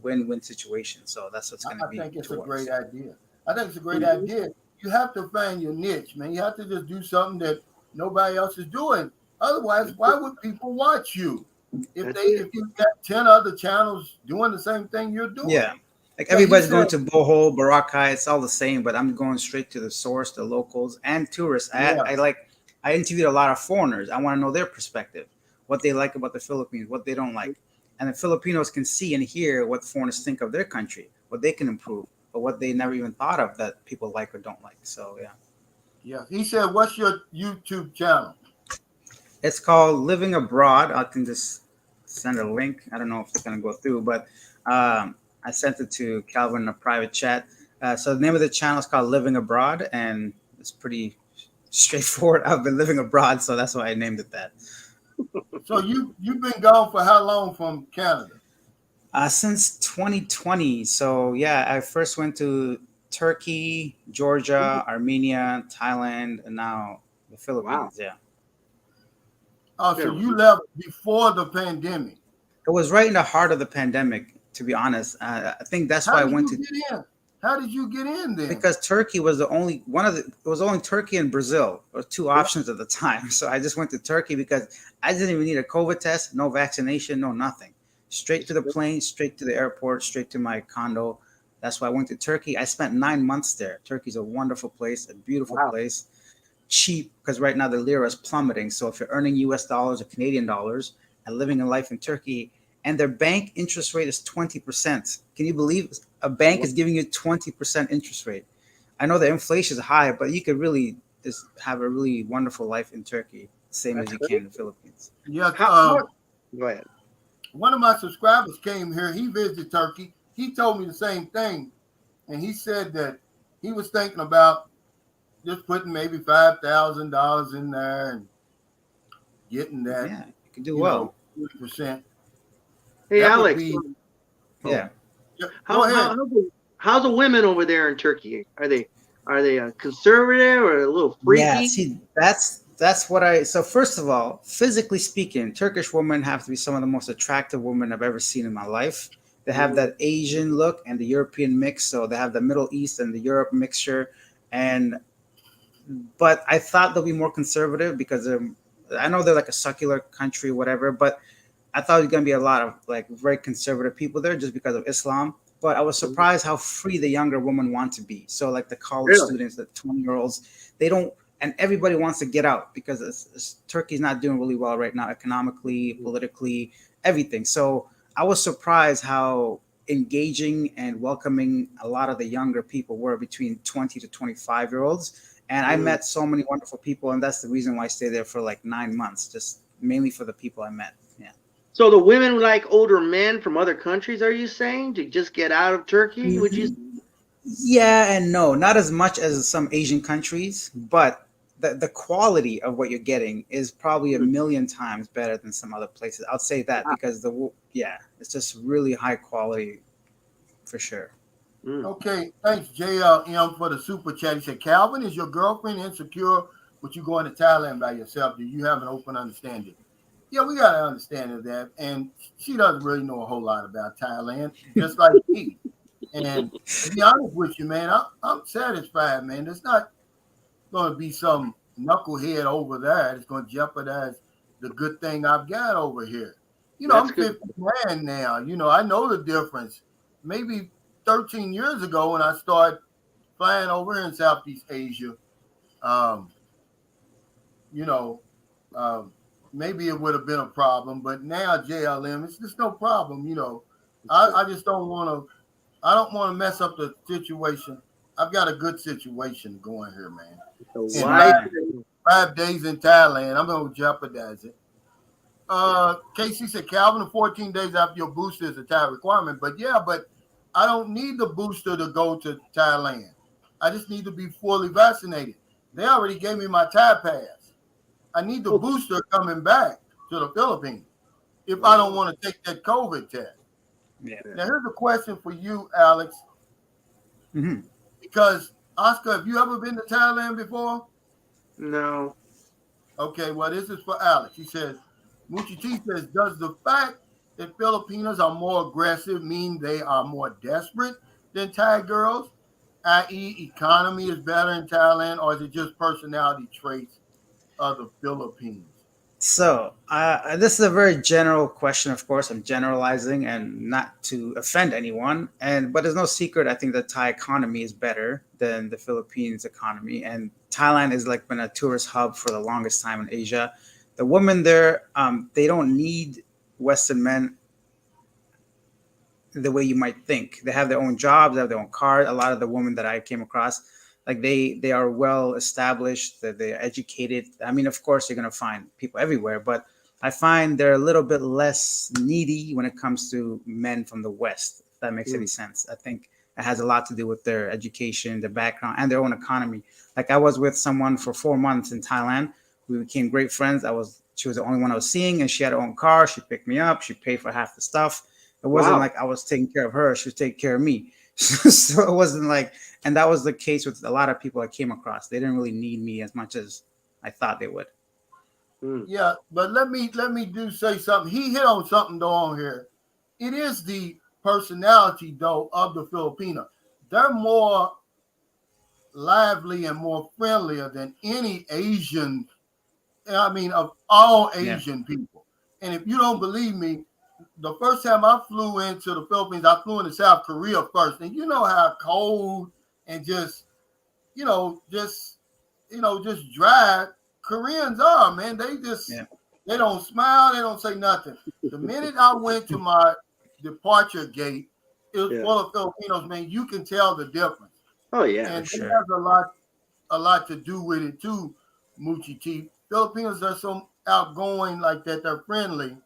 win-win situation? So that's what's going to I be think it's a great towards. idea. I think it's a great Mhm. idea. You have to find your niche, man. You have to just do something that nobody else is doing. Otherwise, why would people watch you? That's it. If you've got 10 other channels doing the same thing you're doing. Yeah, like Yeah, he everybody's said, going to Bohol, Boracay, it's all the same, but I'm going straight to the source, the locals and tourists. yeah, I interviewed a lot of foreigners. I want to know their perspective, what they like about the Philippines, what they don't like, and the Filipinos can see and hear what foreigners think of their country, what they can improve, but what they never even thought of that people like or don't like. So yeah. yeah. He said, what's your YouTube channel? It's called Living Abroad. I can just send a link. I don't know if it's going to go through, but I sent it to Calvin in a private chat. So the name of the channel is called Living Abroad, and it's pretty straightforward. I've been living abroad, so that's why I named it that. So you've been gone for how long from Canada? Since 2020. So yeah, I first went to Turkey, Georgia, Armenia, Thailand, and now the Wow. Philippines. Yeah. Oh, so Been- you left before the pandemic. It was right in the heart of the pandemic, to be honest. I think that's why How I did went you to get in? How did you get in then? because Turkey was the only one of the it was only Turkey and Brazil or two options at the time. So I just went to Turkey because I didn't even need a COVID test, no vaccination, no nothing. Straight to the plane, straight to the airport, straight to my condo. That's why I went to Turkey. I spent 9 months there. Turkey's a wonderful place, a beautiful Wow. place, cheap because right now the lira is plummeting. So if you're earning US dollars or Canadian dollars and living a life in Turkey, and their bank interest rate is 20%. Can you believe a bank is giving you 20% interest rate? I know the inflation is high, but you could really just have a really wonderful life in Turkey, same as That's you great. can in the Philippines. Yes. How? Go ahead. One of my subscribers came here. He visited Turkey. He told me the same thing, and he said that he was thinking about just putting maybe $5,000 in there and getting that, Yeah, you can do well. 20%. Hey, That would Alex, be. Yeah. Go ahead. how's the women over there in Turkey? Are they conservative or a little Yeah, freaky? see, that's what I. So first of all, physically speaking, Turkish women have to be some of the most attractive women I've ever seen in my life. They have Mm. that Asian look and the European mix, so they have the Middle East and the Europe mixture. And but I thought they'll be more conservative because I know they're like a secular country, whatever. But I thought it was gonna be a lot of like very conservative people there just because of Islam. But I was surprised how free the younger women want to be. So like the college Really? students, the 20-year-olds, they don't, and everybody wants to get out because Turkey's not doing really well right now, economically, politically, everything. So I was surprised how engaging and welcoming a lot of the younger people were between 20 to 25-year-olds. And I Mm. met so many wonderful people, and that's the reason why I stayed there for like 9 months, just mainly for the people I met. Yeah. So the women like older men from other countries, are you saying, to just get out of Turkey? Would you? Yeah and no, not as much as some Asian countries, but the quality of what you're getting is probably a Mm. million times better than some other places. I'll say that Wow. because yeah, it's just really high quality for sure. Mm. Okay, thanks, JLM, for the super chat. He said, Calvin, is your girlfriend insecure with you going to Thailand by yourself? Do you have an open understanding? Yeah, we got an understanding of that. And she doesn't really know a whole lot about Thailand, just like me. And to be honest with you, man, I'm satisfied, man. There's not going to be some knucklehead over there that's going to jeopardize the good thing I've got over here. That's I'm good. 59 now. I know the difference. Maybe 13 years ago when I started flying over here in Southeast Asia, um, you know, um, maybe it would have been a problem, but now JLM, it's just no problem. I just don't want to. I don't want to mess up the situation. I've got a good situation going here, man. So And why? maybe Smart. 5 days in Thailand, I'm going to jeopardize it. Casey said, Calvin, 14 days after your booster is a Thai requirement. But yeah, but I don't need the booster to go to Thailand. I just need to be fully vaccinated. They already gave me my Thai pass. I need the Okay. booster coming back to the Philippines if I don't want to take that COVID test. Yeah. Now, here's a question for you, Alex, Hmm. because Oscar, have you ever been to Thailand before? No. Okay, well, this is for Alex. He says, Moochie T says, does the fact that Filipinos are more aggressive mean they are more desperate than Thai girls? I.e., economy is better in Thailand, or is it just personality traits of the Philippines? So this is a very general question. Of course, I'm generalizing and not to offend anyone. And but there's no secret. I think the Thai economy is better than the Philippines economy, and Thailand is like been a tourist hub for the longest time in Asia. The women there, they don't need Western men the way you might think. They have their own jobs, they have their own car. A lot of the women that I came across, like they are well established, that they're educated. I mean, of course, you're gonna find people everywhere, but I find they're a little bit less needy when it comes to men from the West. If that makes any Mm. sense, I think it has a lot to do with their education, their background, and their own economy. Like I was with someone for 4 months in Thailand. We became great friends. She was the only one I was seeing, and she had her own car. She picked me up. She paid for half the stuff. It wasn't Wow. like I was taking care of her; she was taking care of me. So it wasn't like, and that was the case with a lot of people I came across. They didn't really need me as much as I thought they would. Mm. Yeah, but let me do say something. He hit on something though on here. It is the personality though of the Filipino. They're more lively and more friendlier than any Asian. I mean, of all Yeah, Asian people. And if you don't believe me, the first time I flew into the Philippines, I flew into South Korea first, and you know how cold and just you know just just dry Koreans are, man. yeah, They don't smile, they don't say nothing. The minute I went to my departure gate, it was Yeah. full of Filipinos, man. You can tell the difference, Oh yeah. for and it sure. has a lot to do with it too, Moochie T. Filipinos are so outgoing like that. They're friendly.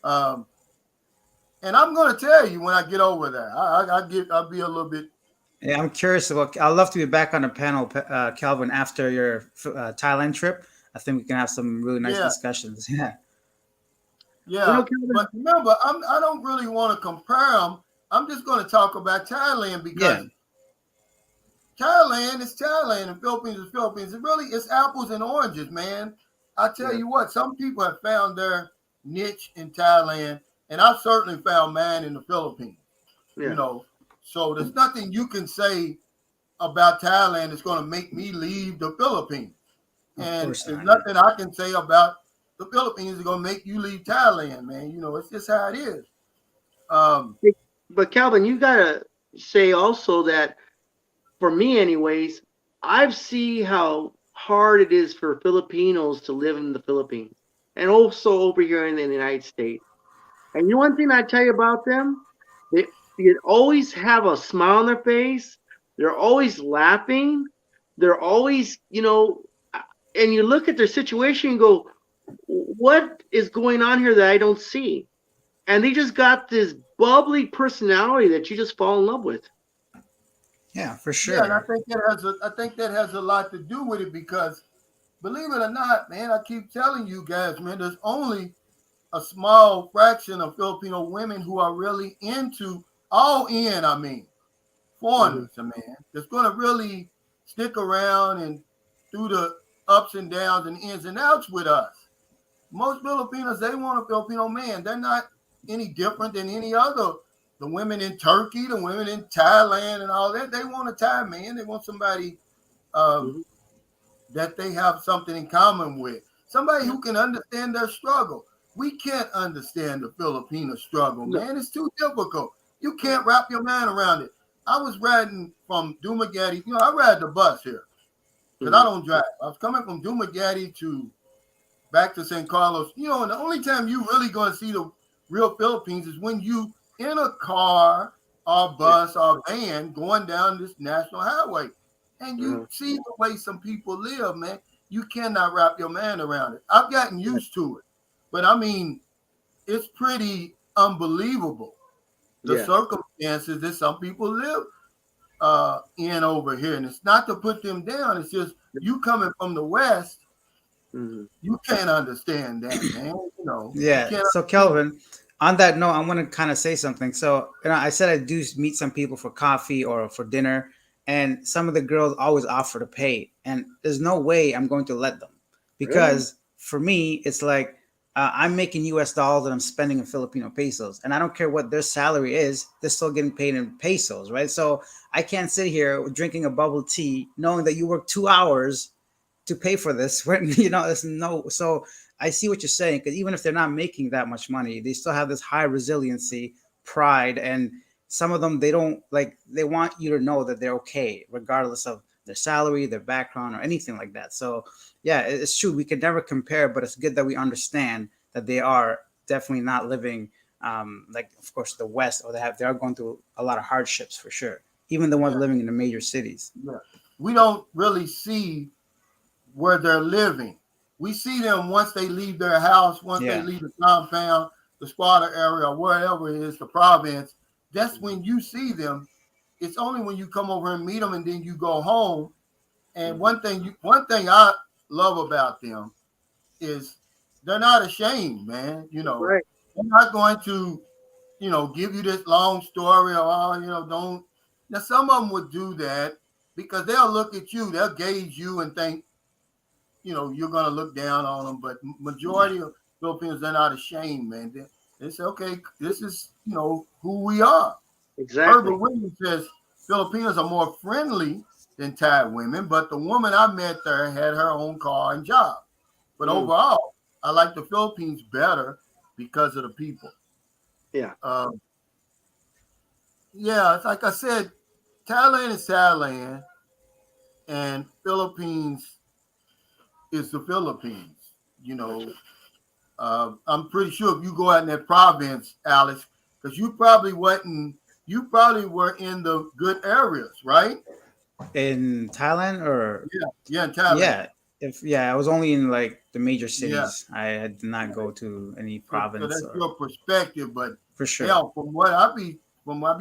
Um, And I'm going to tell you when I get over there. I'll be a little bit. Yeah, I'm curious about. I'd love to be back on the panel, Calvin, after your Thailand trip. I think we can have some really nice Yeah, discussions. Yeah, yeah. But Kevin, remember, I don't really want to compare them. I'm just going to talk about Thailand yeah, because Thailand is Thailand and Philippines is Philippines. It's apples and oranges, man. I tell yeah, you what, some people have found their niche in Thailand, and I've certainly found mine in the Philippines. You yeah, know, so there's nothing you can say about Thailand that's going to make me leave the Philippines, of and course there's not. Yeah. nothing I can say about the Philippines that's going to make you leave Thailand, man. You know, it's just how it is. Um, but Calvin, you gotta say also that for me, anyways, I've seen how hard it is for Filipinos to live in the Philippines and also over here in the United States. And you know one thing I tell you about them? They, they always have a smile on their face. They're always laughing. They're always, and you look at their situation and go, what is going on here that I don't see? And they just got this bubbly personality that you just fall in love with. Yeah, for yeah, and sure. I think that has a lot to do with it because believe it or not, man, I keep telling you guys, man, there's only a small fraction of Filipino women who are really into all in, I mean, Mm-hmm. foreigners, man, that's going to really stick around and through the ups and downs and ins and outs with us. Most Filipinos, they want a Filipino man. They're not any different than any other. The women in Turkey, the women in Thailand, and all that, they want a Thai man. They want somebody um, Mm-hmm. that they have something in common with. Somebody Yeah. who can understand their struggle. We can't understand the Filipino struggle, No. man. It's too difficult. You can't wrap your mind around it. I was riding from Dumaguete. You know, I ride the bus here because I Mm-hmm. don't drive. I was coming from Dumaguete to back to St. Carlos. You know, and the only time you really going to see the real Philippines is when you in a car or Yeah. bus or van going down this national highway. And you Uh-huh. see the way some people live, man. You cannot wrap your mind around it. I've gotten Yeah. used to it. But I mean, it's pretty unbelievable the Yeah. circumstances that some people live in over here. And it's not to put them down. It's just you coming from the West, Mm-hmm. you can't understand that, man. You Yeah. can't So understand. Kelvin, on that note, I want to kind of say something. So I said I do meet some people for coffee or for dinner, and some of the girls always offer to pay, and there's no way I'm going to let them Really? because for me it's like I'm making U.S. dollars and I'm spending in Filipino pesos, and I don't care what their salary is, they're still getting paid in pesos, right? So I can't sit here drinking a bubble tea knowing that you work 2 hours to pay for this when there's no. So I see what you're saying, because even if they're not making that much money, they still have this high resiliency, pride, and some of them, they don't like, they want you to know that they're okay regardless of their salary, their background, or anything like that. So yeah, it's true, we could never compare, but it's good that we understand that they are definitely not living like, of course, the West, or they are going through a lot of hardships for sure, even the ones Yeah, living in the major cities. yeah. We don't really see where they're living. We see them once they leave their house, once they Yeah. leave the compound, the squatter area, or wherever it is, the province. That's when you see them. It's only when you come over and meet them, and then you go home. And Mm-hmm. one thing I love about them is they're not ashamed, man. Right. They're not going to, give you this long story or, don't. Now, some of them would do that because they'll look at you, they'll gauge you and think, you're going to look down on them. But Yeah. majority of Filipinos, they're not ashamed, man. They say, okay, this is, who we are. Herbert Exactly. Williams says Filipinos are more friendly than Thai women, but the woman I met there had her own car and job. But Mm. overall, I like the Philippines better because of the people. Yeah. Um, yeah, it's like I said, Thailand is Thailand, and Philippines is the Philippines. You know, I'm pretty sure if you go out in that province, Alex, because you probably were in the good areas, right? In Thailand, or Yeah, yeah, in Thailand. yeah, if I was only in like the major Yeah. cities. I did not Yeah. go to any So province that's or. your perspective, but For sure. Hell, from what I be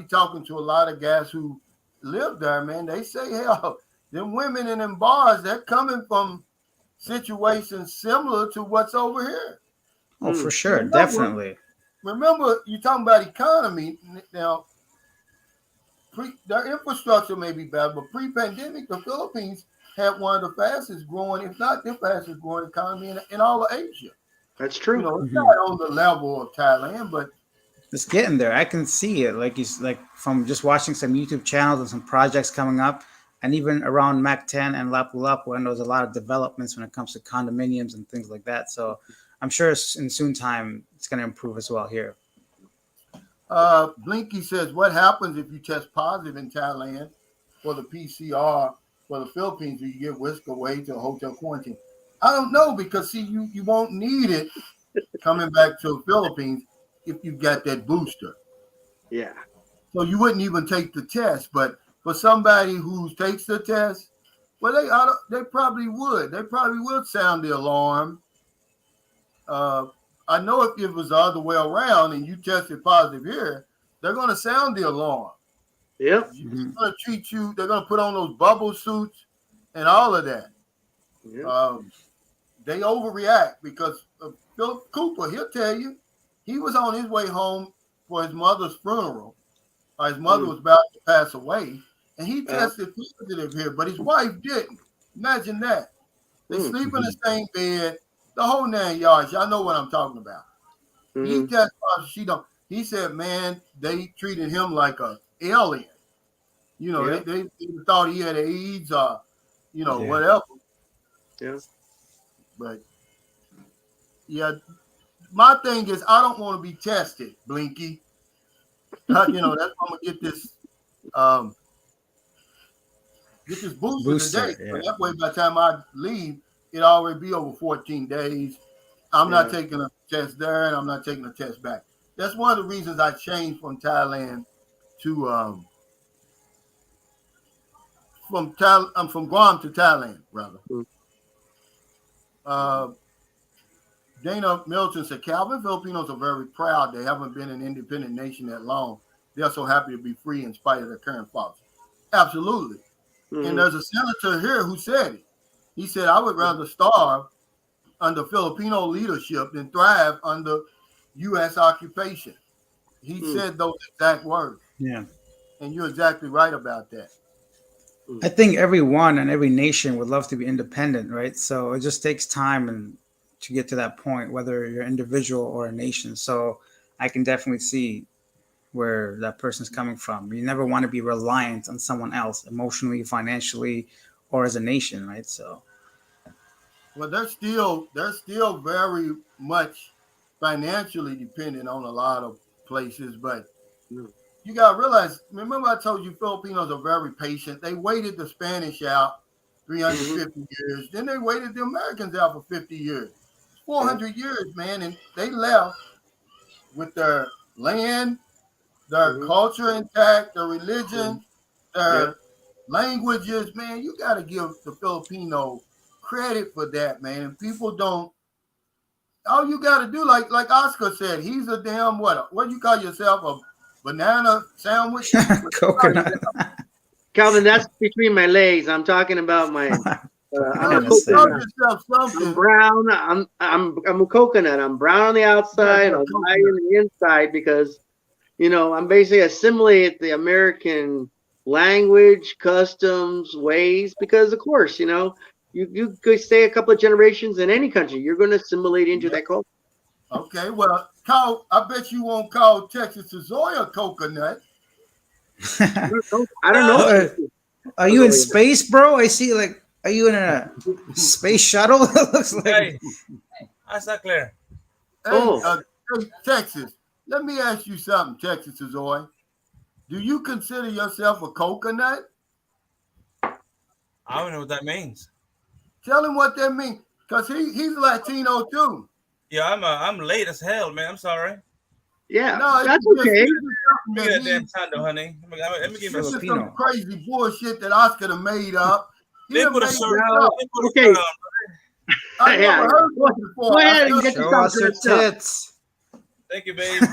talking to a lot of guys who live there, man, they say, hell, them women in them bars, they're coming from situations similar to what's over here. Oh, for Mm. sure. Definitely. Remember, you talking about economy now. Their infrastructure may be better, but pre-pandemic, the Philippines had one of the fastest growing, if not the fastest growing economy in all of Asia. That's true. You know, it's not on the level of Thailand, but It's getting there. I can see it. Like from just watching some YouTube channels and some projects coming up, and even around Mac 10 and Lapu Lapu, when there's a lot of developments when it comes to condominiums and things like that. So I'm sure in soon time it's going to improve as well here. Blinky says, what happens if you test positive in Thailand for the PCR for the Philippines? Do you get whisked away to a hotel quarantine? I don't know, because see, you won't need it coming back to the Philippines if you got that booster. Yeah. So you wouldn't even take the test. But for somebody who takes the test, well, they probably would. They probably would sound the alarm. I know if it was the other way around and you tested positive here, they're going to sound the alarm. Yep. They're going to treat you. They're going to put on those bubble suits and all of that. Yep. They overreact because Philip Cooper, he'll tell you, he was on his way home for his mother's funeral. His mother was about to pass away, and he tested positive here, but his wife didn't. Imagine that. They sleep in the same bed, the whole 9 yards. Y'all know what I'm talking about. He tested positive. She don't. He said, man, they treated him like an alien. You know, they thought he had AIDS or, whatever. Yeah. But, yeah, my thing is I don't want to be tested, Blinky. That's why I'm going to get this booster today. Yeah. So that way, by the time I leave, it'll already be over 14 days. I'm not taking a test there, and I'm not taking a test back. That's one of the reasons I changed from Thailand to from Guam to Thailand, rather. Dana Milton said, Calvin, Filipinos are very proud. They haven't been an independent nation that long. They're so happy to be free in spite of their current faults. Absolutely. And there's a senator here who said it. He said, I would rather starve under Filipino leadership than thrive under U.S. occupation. He said those exact words. Yeah. And you're exactly right about that. I think everyone and every nation would love to be independent, right? So it just takes time and to get to that point, whether you're an individual or a nation. So I can definitely see where that person's coming from. You never want to be reliant on someone else emotionally, financially, or as a nation, right? So, well, they're still very much financially dependent on a lot of places, but you got to realize, remember I told you Filipinos are very patient. They waited the Spanish out 350 years. Then they waited the Americans out for 50 years. 400 years, man, and they left with their land, their culture intact, their religion, their languages. Man, you got to give the Filipino credit for that, man. And people don't. All you got to do, like Oscar said, he's a damn what do you call yourself, a banana sandwich? coconut. Calvin, that's between my legs. I'm talking about my. I'm a coconut. I'm brown. I'm a coconut. I'm brown on the outside. I'm white on the inside because, I'm basically assimilate the American language, customs, ways. Because of course, you could stay a couple of generations in any country, you're going to assimilate into that culture. Okay, well, I bet you won't call Texas Zoya coconut. I don't know. Are you in space, bro? I see, are you in a space shuttle? It looks like. Hey, that's not clear. Hey, Texas, let me ask you something, Texas Zoya. Do you consider yourself a coconut? I don't know what that means. Tell him what that means, because he's Latino too. Yeah, I'm late as hell, man. I'm sorry. Yeah, no, that's okay. Give me that damn Tando, honey. Let me give this you is some crazy bullshit that Oscar done made up. They put a shirt Okay. on. I never heard this before. Go ahead and get Show us your tits. Thank you, babe.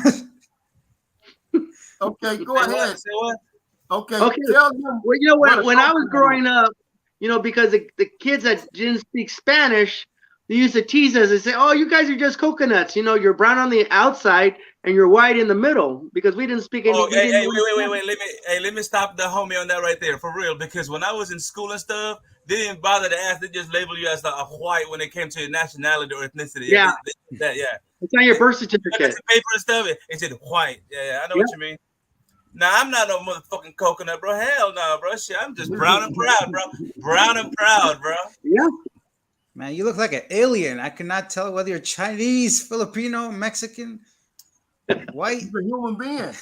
Okay, go Say what? ahead. Say what? Okay, Okay. tell them. Well, you know, what when I was country growing up, you know, because the kids that didn't speak Spanish, they used to tease us and say, "Oh, you guys are just coconuts. You know, you're brown on the outside and you're white in the middle," because we didn't speak any. Oh, We didn't. wait. Let me stop the homie on that right there for real. Because when I was in school and stuff, they didn't bother to ask. They just label you as a white when it came to your nationality or ethnicity. Yeah, Yeah. it's on your birth Look at certificate. the paper and stuff. It said white. Yeah, I know Yeah. what you mean. Nah, I'm not no motherfucking coconut, bro. Hell no, bro. Shit, I'm just brown and proud, bro. Brown and proud, bro. Yeah. Man, you look like an alien. I cannot tell whether you're Chinese, Filipino, Mexican, white. He's a human being. He's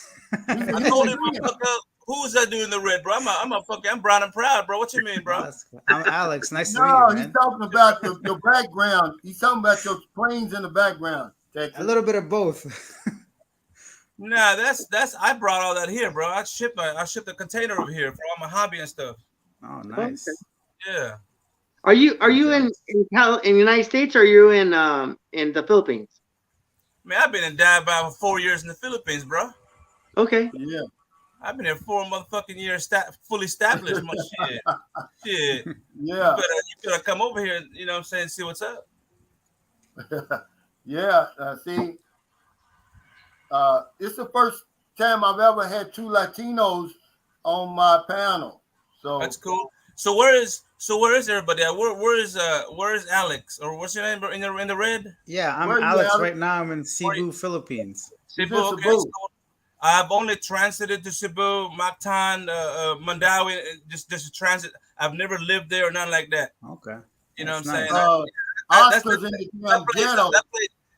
a I human told him, being. motherfucker, who's that dude in the red, bro? I'm brown and proud, bro. What you mean, bro? I'm Alex. Nice to meet No, you, he's man. talking about your background. He's talking about your planes in the background, Texas. A little bit of both. Nah, that's I brought all that here, bro. I shipped a container over here for all my hobby and stuff. Oh, nice. Yeah. Are you in the United States or are you in the Philippines? Man, I've been in Davao for 4 years in the Philippines, bro. Okay. Yeah. I've been here 4 motherfucking years, fully established. My shit. Yeah. You better come over here. You know what I'm saying? See what's up. Yeah. See, it's the first time I've ever had two Latinos on my panel. So That's cool. So where is everybody at? Where is Alex, or what's your name in the red? Yeah, I'm Where are you, Alex Alex? right now. I'm in Cebu, Philippines. Cebu. in Okay, Cebu. so I've only transited to Cebu, Mactan, Mandawi, just a transit. I've never lived there or nothing like that. Okay. You know That's what I'm nice. saying? Oscar's in the damn ghetto.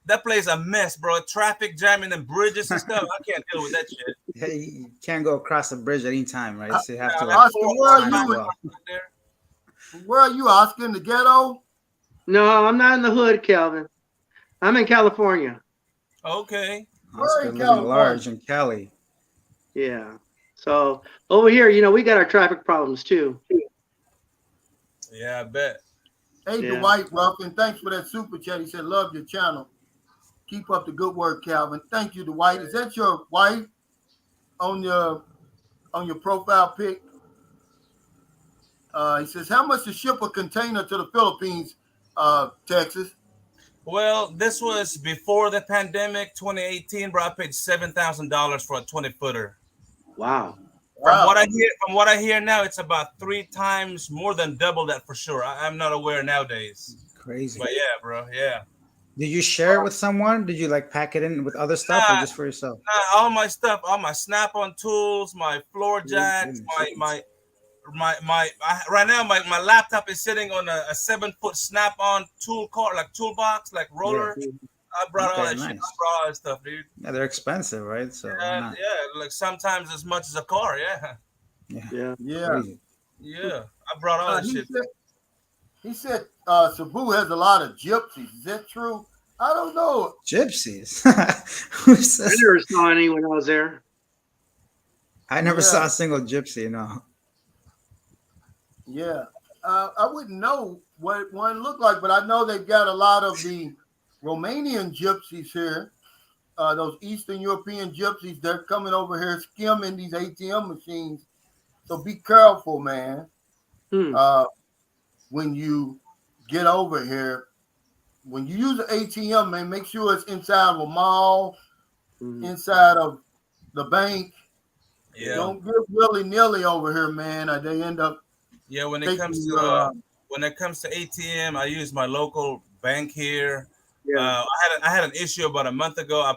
That place a mess, bro. Traffic jamming and bridges and stuff. I can't deal with that shit. Hey, you can't go across the bridge at any time, right? So you have to like. Oscar, where are time you? well. Where are you, Oscar? In the ghetto? No, I'm not in the hood, Calvin. I'm in California. Okay. Oscar in living California? large in Cali. Yeah. So over here, you know, we got our traffic problems too. Yeah, I bet. Hey, Yeah. Dwight Ruffin, thanks for that super chat. He said, love your channel. Keep up the good work, Calvin. Thank you, Dwight. Is that your wife on your profile pic? He says, how much to ship a container to the Philippines, Texas? Well, this was before the pandemic, 2018, bro. I paid $7,000 for a 20-footer. Wow. From what I hear now, it's about 3 times more than double that for sure. I'm not aware nowadays. Crazy. But yeah, bro. Yeah. Did you share it with someone? Did you like pack it in with other stuff or just for yourself? Nah, all my stuff, all my snap-on tools, my floor jacks, right now my laptop is sitting on a 7-foot snap-on toolbox, like roller. Yeah. I brought all Okay, that shit. I nice. brought all that stuff, dude. Yeah, they're expensive, right? So why not? Yeah, like sometimes as much as a car. Yeah, Yeah. Yeah. Crazy. yeah. I brought all that shit. He said Cebu has a lot of gypsies. Is that true? I don't know. Gypsies. Who I says? never saw any when I was there. I never Yeah. saw a single gypsy. No. Yeah. I wouldn't know what one looked like, but I know they've got a lot of the Romanian gypsies here. Those Eastern European gypsies, they're coming over here skimming these ATM machines. So be careful, man. When you get over here, when you use an ATM, man, make sure it's inside of a mall, inside of the bank. Yeah. Don't get willy-nilly over here, man. They end up. Yeah, when it comes to ATM, I use my local bank here. Yeah. I had an issue about a month ago. I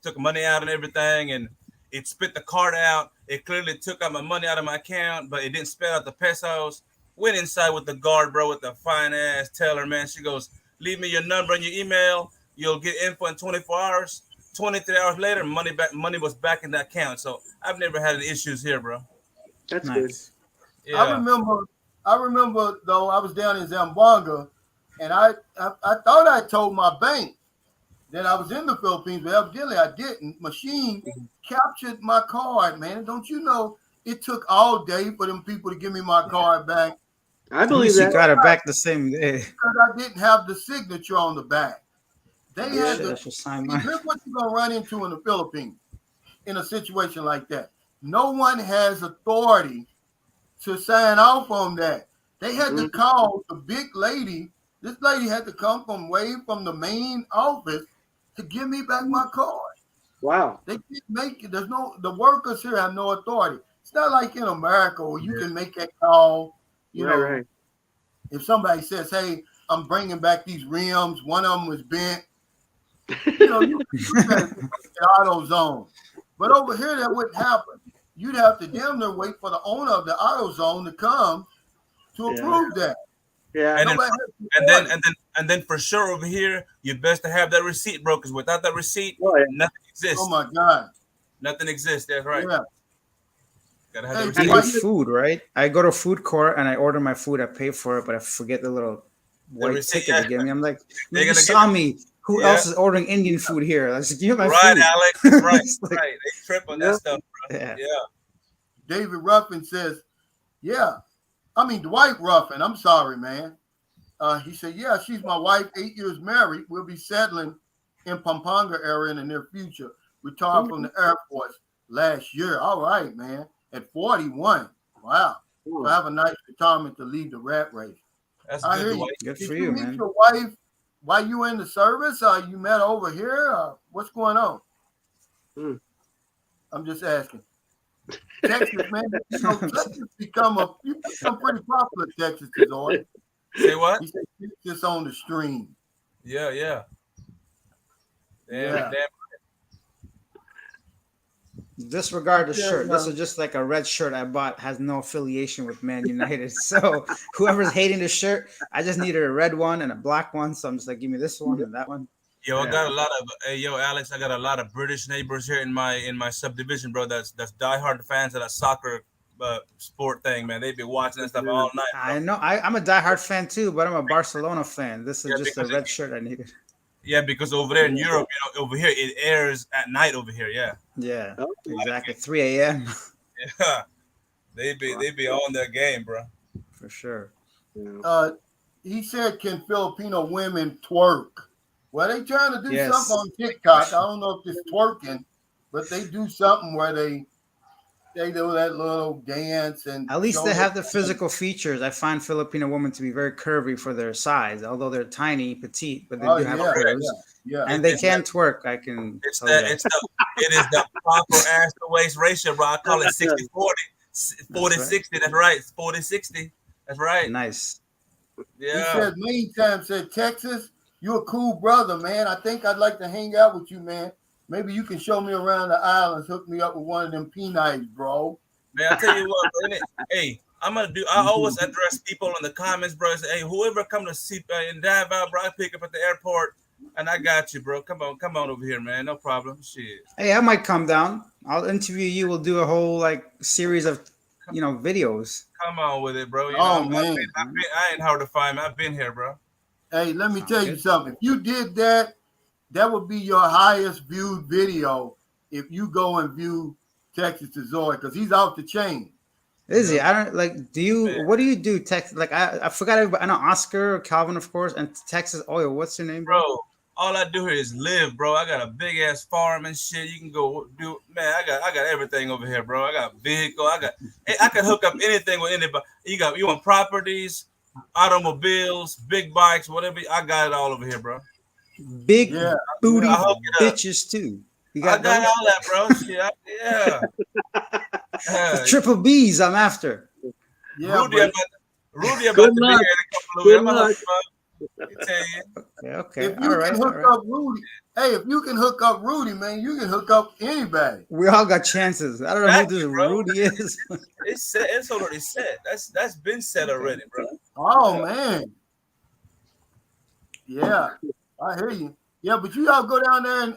took money out and everything, and it spit the card out. It clearly took out my money out of my account, but it didn't spit out the pesos. Went inside with the guard, bro, with the fine ass teller, man. She goes, leave me your number and your email. You'll get info in 24 hours. 23 hours later, money was back in the account. So I've never had any issues here, bro. That's Nice. Yeah. I remember though, I was down in Zamboanga, and I thought I told my bank that I was in the Philippines, but evidently I didn't. Machine captured my card, man. Don't you know it took all day for them people to give me my card back I At believe least you that. got it back the same day. because I didn't have the signature on the back. They had Shit, I to. should sign See, mine. here's what you're gonna run into in the Philippines. in a situation like that. No one has authority to sign off on that. They had to call the big lady. This lady had to come from the main office to give me back my card. Wow. They can't make it. The workers here have no authority. It's not like in America where you can make that call. Right. If somebody says, "Hey, I'm bringing back these rims. One of them was bent." You can do that at AutoZone. But over here, that wouldn't happen. You'd have to damn near wait for the owner of the AutoZone to come to approve that. Yeah. And then for sure over here, you best to have that receipt, bro. Because without that receipt, nothing exists. Oh my God. Nothing exists. That's right. Yeah. Gotta have the And receipt. with food, right? I go to food court and I order my food. I pay for it, but I forget the little white receipt, ticket they give me. I'm like, They're you gonna saw me. Who else is ordering Indian food here? I said, give me my right, food. Alex. Right, Like, right. They trip on that stuff, bro. Yeah. David Ruffin says, Dwight Ruffin. I'm sorry, man. He said, yeah, she's my wife, 8 years married. We'll be settling in Pampanga area in the near future. Retired from the Air Force last year. All right, man. At 41. Wow. So have a nice retirement to leave the rat race. That's I good, hear Dwight. you. Good Did for you you, meet man. your wife while you were in the service? You met over here? What's going on? I'm just asking. Texas, man. Texas become pretty popular, Texas, Tazori. Say what? He said Texas on the stream. Yeah. Damn. Disregard the shirt. This is just like a red shirt I bought. Has no affiliation with Man United. So whoever's hating the shirt, I just needed a red one and a black one. So I'm just like, give me this one and that one. Yo, I got a lot of Alex. I got a lot of British neighbors here in my subdivision, bro. That's diehard fans of that soccer sport thing, man. They be watching that stuff all night. Bro. I know. I'm a diehard fan too, but I'm a Barcelona fan. This is just a red shirt I needed. Yeah, because over there in Europe, over here it airs at night over here. Yeah, exactly. 3 a.m. Yeah, they be on their game, bro. For sure. He said, "Can Filipino women twerk?" Well, they trying to do Yes. something on TikTok. I don't know if it's twerking, but they do something where they do that little dance and At least they have the physical features. I find Filipino women to be very curvy for their size, although they're tiny, petite, but they do have curves. Yeah. And they can twerk. I can. It is the proper ass to waist ratio, bro. I call it 60-40, 40-60. That's right. 40-60. That's right. Nice. Yeah. He said many times, Texas, you're a cool brother, man. I think I'd like to hang out with you, man. Maybe you can show me around the islands, hook me up with one of them P-Nights, bro. Man, I tell you what, bro, hey, I always address people in the comments, bro. Say, hey, whoever come to see and dive out, bro, I pick up at the airport, and I got you, bro. Come on over here, man. No problem. Shit. Hey, I might come down. I'll interview you. We'll do a whole series of videos. Come on with it, bro. Man, I ain't hard to find. I've been here, bro. Hey, let me tell you something. If you did that, that would be your highest viewed video if you go and view Texas Tazori, because he's off the chain. Is he? I don't do you. What do you do? Texas? I forgot everybody. I know Oscar, Calvin, of course, and Texas Oil. What's your name, bro? All I do here is live, bro. I got a big ass farm and shit. You can go do, man. I got everything over here, bro. I got vehicle. I can hook up anything with anybody. You want properties, automobiles, big bikes, whatever. I got it all over here, bro. Big booty bitches too. I got all that, bro. Shit, The triple B's I'm after. Yeah, Rudy about to be here in a couple of weeks. Okay. If you can hook up Rudy, if you can hook up Rudy, man, you can hook up anybody. We all got chances. I don't know who this Rudy is. It's set. It's already set. That's been set already, bro. Oh man. Yeah, I hear you. Yeah, but you all go down there and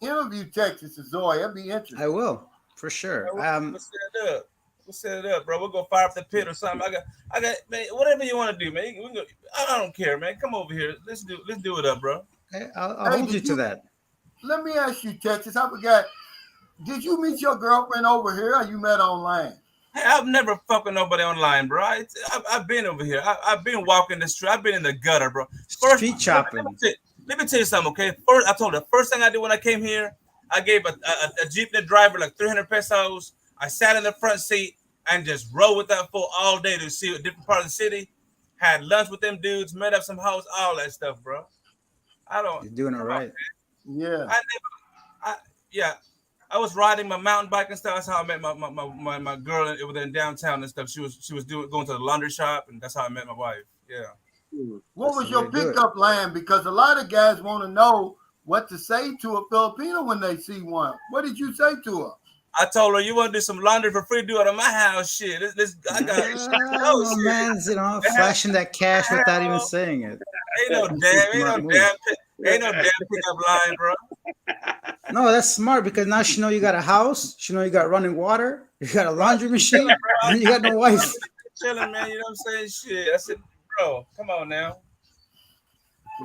interview Texas Tazori. That'd be interesting. I will, for sure. We'll set it up, bro. We'll go fire up the pit or something. I got, man. Whatever you want to do, man. I don't care, man. Come over here. Let's do it up, bro. Okay, I'll hold you to that. Let me ask you, Texas. I forgot. Did you meet your girlfriend over here, or you met online? Hey, I've never fucking nobody online, bro. I've been over here. I've been walking the street. I've been in the gutter, bro. Street chopping. Let me tell you something, okay? First, I told you the first thing I did when I came here, I gave a jeepney driver like 300 pesos. I sat in the front seat and just rode with that fool all day to see a different part of the city. Had lunch with them dudes, met up some hoes, all that stuff, bro. I don't. You're doing it Come right. on, Yeah. yeah. I was riding my mountain bike and stuff. That's how I met my girl. It was in downtown and stuff. She was going to the laundry shop, and that's how I met my wife. Yeah. What was That's your the way to do it. pickup line? Because a lot of guys want to know what to say to a Filipino when they see one. What did you say to her? I told her, you want to do some laundry for free? Do it at my house. Shit, I got No man's, flashing that cash without even saying it. Ain't no damn pickup line, bro. No, that's smart because now she know you got a house. She know you got running water. You got a laundry machine. And you got no wife. Chilling, man. You know what I'm saying? Shit. I said, bro, come on now.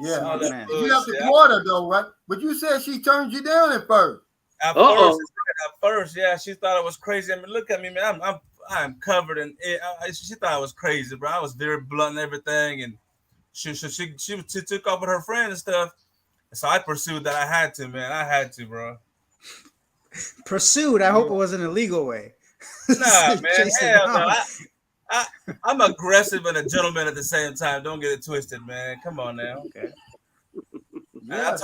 Yeah. Smart man. You have to quarter though, right? But you said she turned you down at first. At first, yeah, she thought I was crazy. I mean, look at me, man. I'm covered in it. She thought I was crazy, bro. I was very blunt and everything, and she took off with her friend and stuff. So I pursued that. I had to, man. I had to, bro. Pursued. I hope it was an illegal way. Nah, man. Hell no. I'm aggressive and a gentleman at the same time. Don't get it twisted, man. Come on now. Okay. Yeah,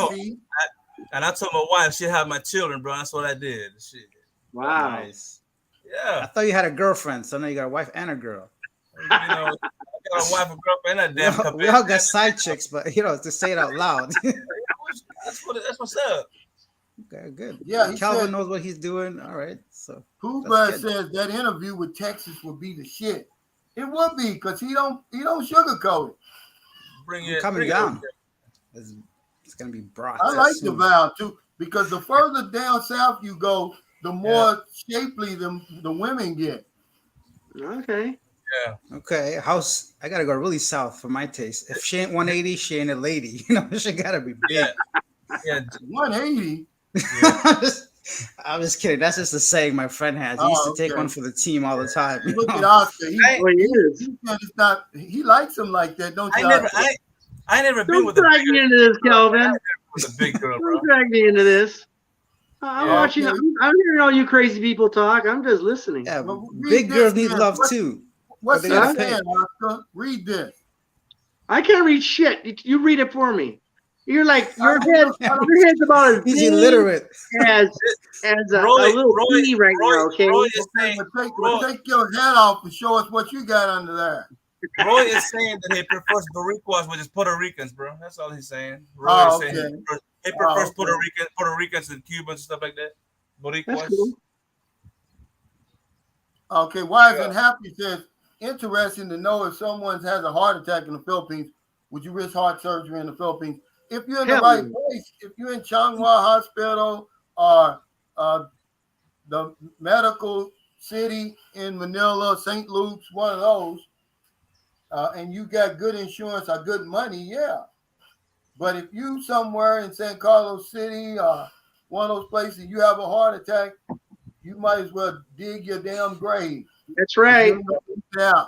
And I told my wife she'd have my children, bro. That's what I did. Shit. Wow. Nice. Yeah. I thought you had a girlfriend, so now you got a wife and a girl. You know, I got a wife and girlfriend and a damn We all got side chicks, but to say it out loud. That's what's up. Okay, good. Yeah, Calvin knows what he's doing. All right. So Pooh says that interview with Texas would be the shit. It would be because he don't sugarcoat it. Bring it coming down. It's gonna be broad. I like the Val too because the further down south you go, the more shapely the women get. Okay. Yeah. Okay. House. I gotta go really south for my taste. If she ain't 180, she ain't a lady. She gotta be big. Yeah. 180. Yeah. I'm just kidding. That's just a saying my friend has. He used to take one for the team all the time. Look at Oscar. He is. He likes him like that, don't you? I never been Don't with a drag me into this, Kelvin. with a big girl, bro. Don't drag me into this. I'm watching. okay. I'm hearing all you crazy people talk. I'm just listening. Yeah, Well, big read girls this, need man. love too. What's But that they gotta saying, Oscar? Read this. I can't read shit. You read it for me. You're like your head's about as He's big illiterate. as a little pea right now. Okay. Roy is saying, Take your hat off and show us what you got under there. Roy is saying that he prefers Boricuas, which is Puerto Ricans, bro. That's all he's saying. Roy is saying he prefers Puerto Ricans and Cubans and stuff like that. Boricuas. That's cool. Okay, Wise and Happy says, interesting to know if someone has a heart attack in the Philippines, would you risk heart surgery in the Philippines? If you're in the right place, if you're in Changhua Hospital or the medical city in Manila, St. Luke's, one of those, and you got good insurance or good money, yeah. But if you somewhere in San Carlos City or one of those places, you have a heart attack, you might as well dig your damn grave. That's right. Yeah.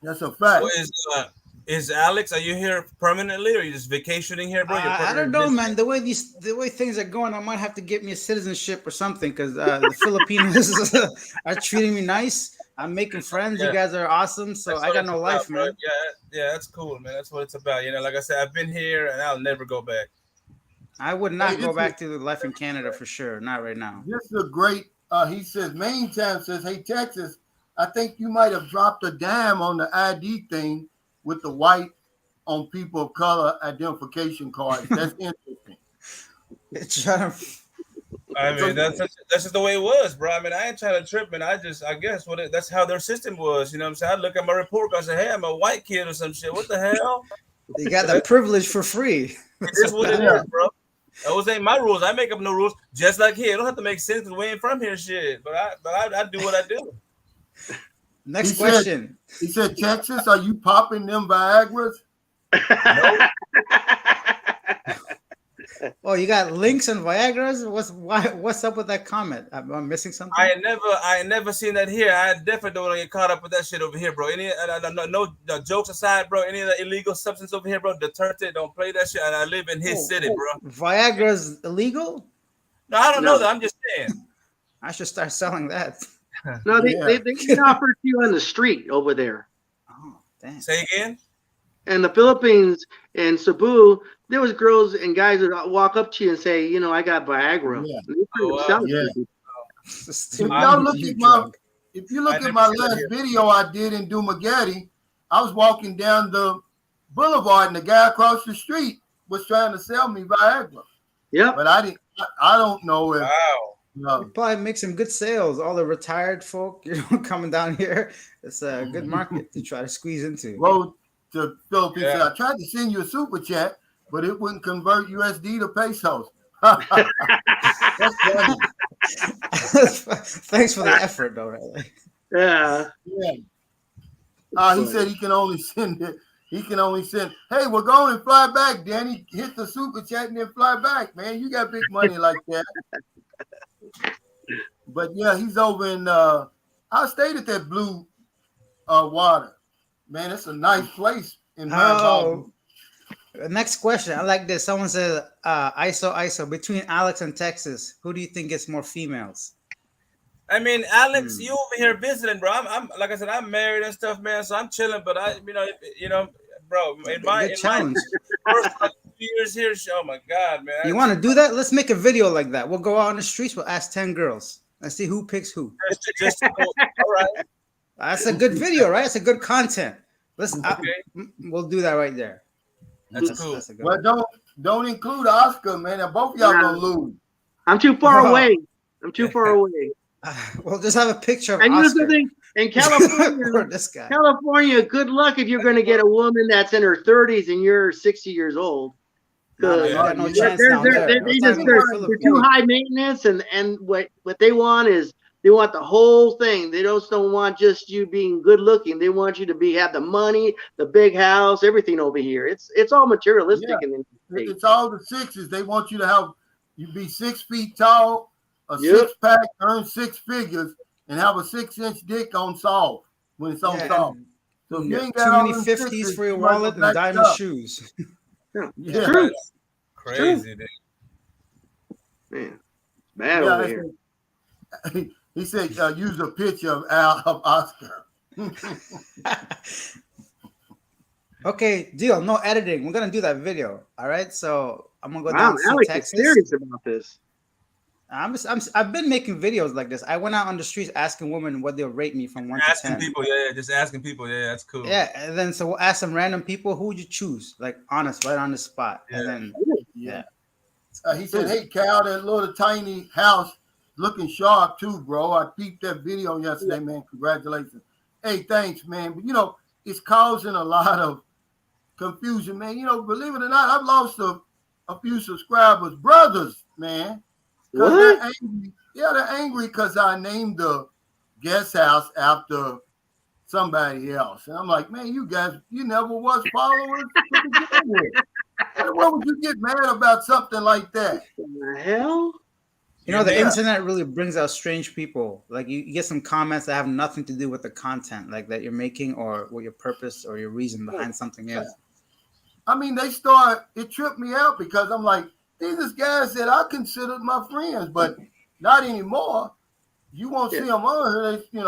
That's a fact. So is Alex, are you here permanently or are you just vacationing here, bro? I don't know, man. The way things are going, I might have to get me a citizenship or something because the Filipinos are treating me nice. I'm making friends. Yeah. You guys are awesome. So I got no life, man. Yeah, that's cool, man. That's what it's about. Like I said, I've been here and I'll never go back. I would not go back to life in Canada for sure. Not right now. This is a great, he says, Main Town says, hey, Texas, I think you might have dropped a dime on the ID thing with the white on people of color identification cards. That's interesting. I mean, that's just the way it was, bro. I mean, I ain't trying to trip, man. I guess that's how their system was. You know what I'm saying? I look at my report card and say, hey, I'm a white kid or some shit. What the hell? They got the privilege for free. It's what it is, bro. Those ain't my rules. I make up no rules. Just like here, it don't have to make sense because we ain't from here, shit. But I do what I do. Next question. He said, Texas, are you popping them Viagras? No. Oh, you got links and Viagra's? What's up with that comment? I'm missing something. I ain't never seen that here. I definitely don't want to get caught up with that shit over here, bro. Any no jokes aside, bro. Any of the illegal substance over here, bro. Deter it. Don't play that shit. And I live in his city, bro. Viagra's illegal? No, I don't know No. that. I'm just saying. I should start selling that. No, they Yeah. can offer it to you on the street over there. Oh, damn. Say again. In the Philippines, in Cebu, there was girls and guys that walk up to you and say, you know, I got Viagra. Yeah. And they Oh, wow. sell it to Yeah. you. If If y'all look at if you look I at never my seen that last here. video I did in Dumaguete, I was walking down the boulevard and the guy across the street was trying to sell me Viagra. Yep. But I don't know if Wow. probably make some good sales. All the retired folk, coming down here. It's a good market to try to squeeze into. wrote to Philippines. Yeah. Said, I tried to send you a super chat, but it wouldn't convert USD to pesos. That's funny. Thanks for the effort, though. Right? Yeah. Yeah. He said he can only send it. He can only send. Hey, we're going and fly back, Danny. Hit the super chat and then fly back, man. You got big money like that. But yeah, he's over in. I stayed at that Blue Water, man. It's a nice place in Mount Oh, next question. I like this. Someone said, ISO, between Alex and Texas, who do you think gets more females? I mean, Alex, you over here visiting, bro. I'm like I said, I'm married and stuff, man. So I'm chilling, but bro. Good challenge. First like 2 years here, oh my god, man. You want to do that? Let's make a video like that. We'll go out on the streets. We'll ask 10 girls and see who picks who. All right. That's a good video, right? It's a good content. We'll do that right there. That's cool. That's a good Well, one. don't include Oscar, man. And both of y'all gonna lose. I'm too far Oh. away. I'm too far away. We'll just have a picture of And here's the Oscar. thing. In Or California, this guy. good luck if you're going to get a woman that's in her 30s and you're 60 years old. No, you got no chance down there. They're too high maintenance, and what they want is they want the whole thing. They just don't want just you being good looking. They want you to have the money, the big house, everything over here. It's all materialistic. Yeah. In the States. It's all the sixes. They want you to be 6 feet tall, a Yep. 6-pack, earn 6 figures, and have a 6-inch dick on soft when it's on soft. So if you ain't got Too all many them 50s sixes, for your you might wallet go and back diamond up. shoes. Yeah. True. Crazy, dude. Man, it's bad over here. He said, use a picture of Oscar. Okay, deal. No editing. We're gonna do that video. All right. So I'm gonna go Wow, down to Alex is Texas. serious about this. I've been making videos like this. I went out on the streets asking women what they'll rate me from 1 to 10. Just asking people, that's cool. Yeah, and then so we'll ask some random people, who would you choose? Like honest, right on the spot. And then He said, hey, Cal, that little tiny house looking sharp too, bro. I peeped that video yesterday, man. Congratulations. Hey, thanks, man. But, it's causing a lot of confusion, man. Believe it or not, I've lost a few subscribers, brothers, man. What? They're angry. Yeah, they're angry because I named the guest house after somebody else. And I'm like, man, you guys, you never was followers to begin with. Why would you get mad about something like that? What the hell? the internet really brings out strange people. Like you get some comments that have nothing to do with the content, like that you're making, or what your purpose or your reason behind something is. I mean, it tripped me out because I'm like, these are guys that I considered my friends, but not anymore. You won't see them on here.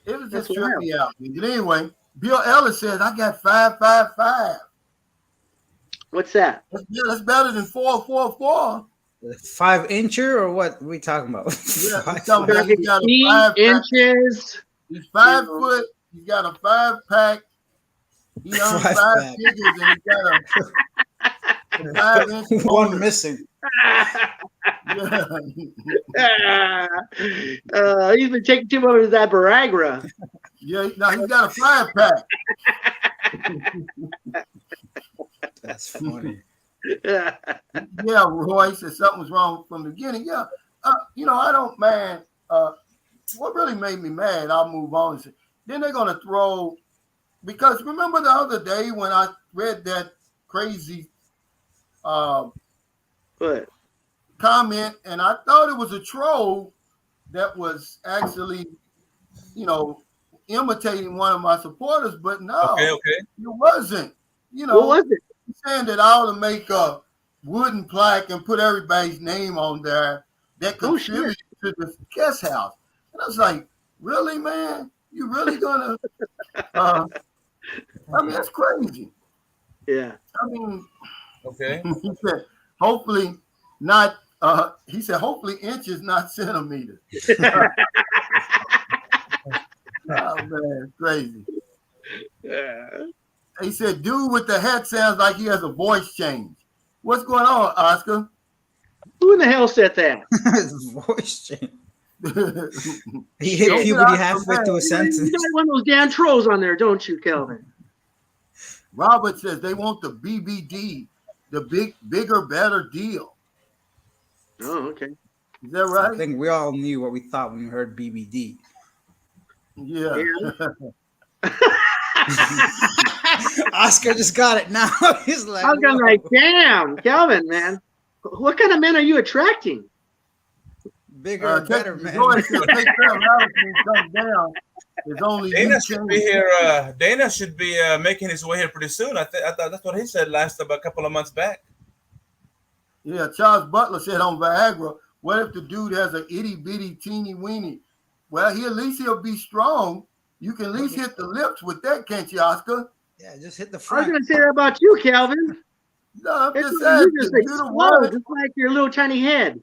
It was just tripped me out. But anyway, Bill Ellis says, I got 555. What's that? That's better than 444. 5-incher or what are we talking about? Yeah, he's talking about he got a 5 inches. He's 5 foot. He's got a 5-pack. He owns 5 figures and he got a 5-inch one missing. He's been taking too much of that Viagra. Yeah, now he's got a 5-pack. That's funny. Yeah, Roy said something was wrong from the beginning. Yeah, I don't mind. What really made me mad, I'll move on. Then they're going to throw, because remember the other day when I read that crazy What? comment, and I thought it was a troll that was actually, imitating one of my supporters, but no, Okay. it wasn't. What was it? He's saying that I ought to make a wooden plaque and put everybody's name on there that Oh, shit. contributed to the guest house. And I was like, really, man? You really gonna? That's crazy. Yeah. I mean, Okay. he said, hopefully not. He said, hopefully inches, not centimeters. Oh man, crazy. Yeah. He said, dude with the hat sounds like he has a voice change. What's going on, Oscar? Who in the hell said that? His voice change. He Don't hit get puberty out halfway the through a way. sentence. You got one of those damn trolls on there, don't you, Kelvin? Robert says they want the BBD, the bigger, better deal. Oh, okay. Is that I right? think we all knew what we thought when we heard BBD. Yeah. Oscar just got it now. He's like, I was gonna whoa. like, damn, Kelvin, man. What kind of men are you attracting? Bigger, better, man. Joyce said, take that Allison comes down. It's only Dana you should change. be here. Dana should be making his way here pretty soon. I thought that's what he said last about a couple of months back. Yeah, Charles Butler said on Viagra, what if the dude has an itty bitty teeny weeny? Well, at least he'll be strong. You can at least hit the lips with that, can't you, Oscar? Yeah, just hit the I was front. gonna say that about you, Kelvin. No, I'm It's just like saying. you just you're the explode, one. just like your little tiny head.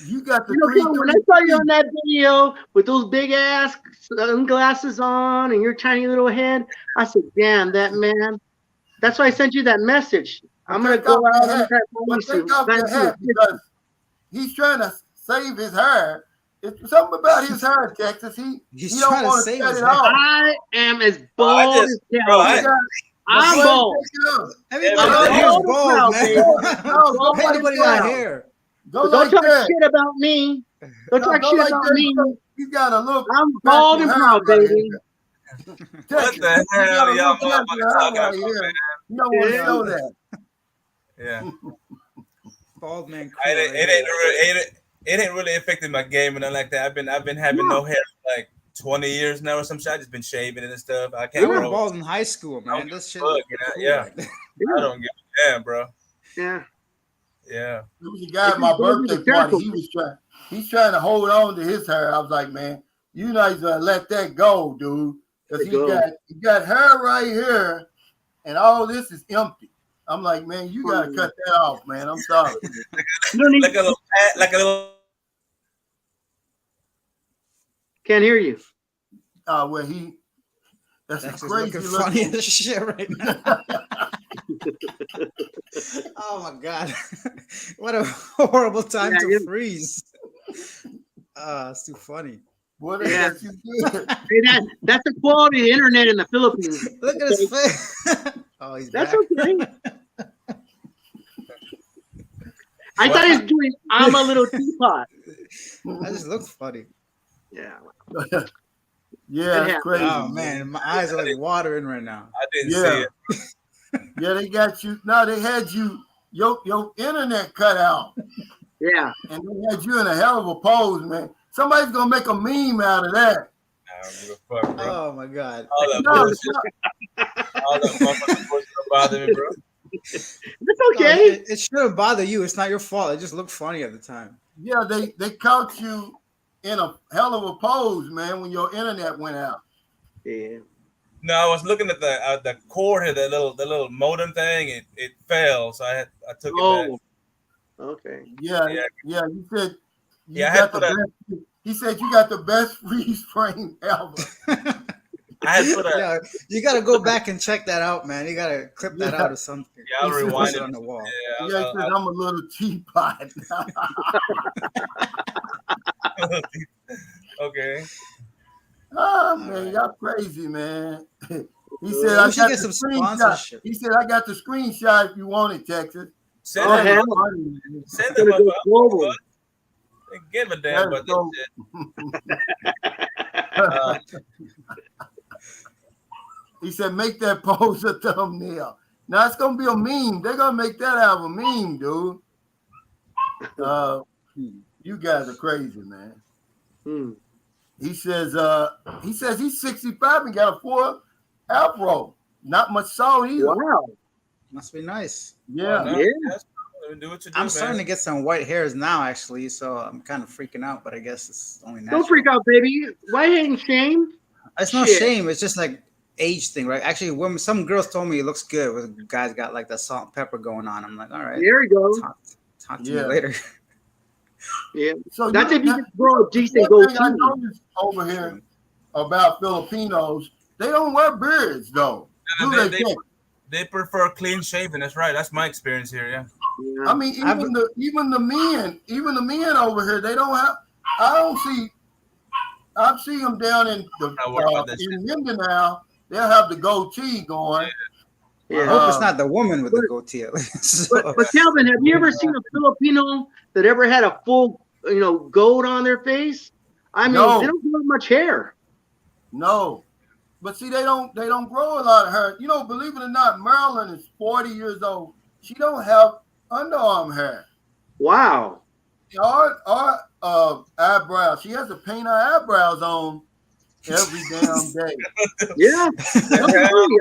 You got the Kelvin, when I saw you on that video with those big ass sunglasses on and your tiny little head, I said, "Damn, that man." That's why I sent you that message. I'm gonna Take go off out your and hat. try to But find take you off your some. hat because he's trying to save his hair. It's something about his hair, Texas. He He's don't trying to want to save cut his it hair. off. I am as I bald just- as bro, Kelvin. But I'm go ahead and bald. take it off. Everybody Yeah, out here is bald bald, proud, man. baby. No, go like Everybody got that. hair. Go But don't like talk that. shit about me. Don't No, talk go shit like about that. me. You got a look. I'm bald and proud, baby. What Texas, the you got hell a y'all look motherfuckers natural talking hair about, right here. man? You don't want to Yeah. show that. Yeah. Bald man. Cool It right ain't here. really it ain't really affected my game and nothing like that. I've been having no hair for like 20 years now or some shit. I just been shaving it and stuff. I I can't was grow. bald in high school, man. This shit. fuck, looked you know, cool yeah. right there. I don't give a damn, bro. Yeah. Yeah. There was a guy at my birthday party. He's trying to hold on to his hair. I was like, man, you know he's gonna let that go, dude. Because he got hair right here, and all this is empty. I'm like, man, you gotta cut that off, man. I'm sorry. Like a little Can't hear you. Well, that's That's a just crazy looking funny looking. as shit right now. Oh my god. What a horrible time Yeah, to you- freeze. It's too funny. What is Yeah. that you did? Hey, that's the quality of the internet in the Philippines. Look at his face. Oh, he's That's back. okay. I thought he was doing I'm a little teapot. That just looks funny. Yeah. Yeah, it's crazy. Oh man, my eyes are like watering right now. I didn't see Yeah. it. Yeah, they got you. No, they had you your internet cut out, Yeah. and they had you in a hell of a pose, man. Somebody's gonna make a meme out of that. I don't give a fuck, bro. Oh my god. All that No, bullshit. All that motherfucking bullshit don't bother me, bro. That's No, okay. it shouldn't bother you. It's not your fault. It just looked funny at the time. yeah, they caught you in a hell of a pose, man, when your internet went out. Yeah. No, I was looking at the cord here, the little modem thing. It fell, so I took it back. Oh. Okay. Yeah, Yeah. yeah. You said you Yeah, I had got the put a- best. He said you got the best freeze frame ever. I had put a Yeah, you gotta go back and check that out, man. You gotta clip that out or something. yeah, I'll He said- rewind Post it. it on the wall. Yeah, Yeah, he said I'm a little teapot. okay. Oh man, y'all crazy, man. He said We I should got get the some screenshot. sponsorship. He said I got the screenshot if you want it, Texas. Send Oh, them, hell. send Gonna them go up. global. Give a damn That's about this shit. He said make that pose a thumbnail. Now it's gonna be a meme. They're gonna make that out of a meme, dude. You guys are crazy, man. He says he's 65 and got a full afro. Not much salt either. Wow. Must be nice. Yeah. Oh, no, Yeah. that's cool. Do what you do, I'm man. starting to get some white hairs now, actually, so I'm kind of freaking out. But I guess it's only natural. Don't freak out, baby. Why ain't shame? It's no Shit. shame. It's just like age thing, right? Actually, when some girls told me it looks good with guys got like the salt and pepper going on. I'm like, all right, There you go. talk to me later. Yeah. So That's if you can the grow a decent one thing I goatee. noticed over here about Filipinos, they don't wear beards though. Do they? They prefer clean shaven. That's right. That's my experience here. Yeah. Yeah. I mean, even the men over here, they don't have. I see them down in Mindanao. They'll have the goatee going. I hope it's not the woman with the goatee at least. But Calvin, have you ever seen a Filipino that ever had a full, goat on their face? I mean, No. they don't grow much hair. No, but see, they don't grow a lot of hair. Believe it or not, Marilyn is 40 years old. She don't have underarm hair. Wow. Our eyebrows. She has to paint her eyebrows on every damn day. Yeah. A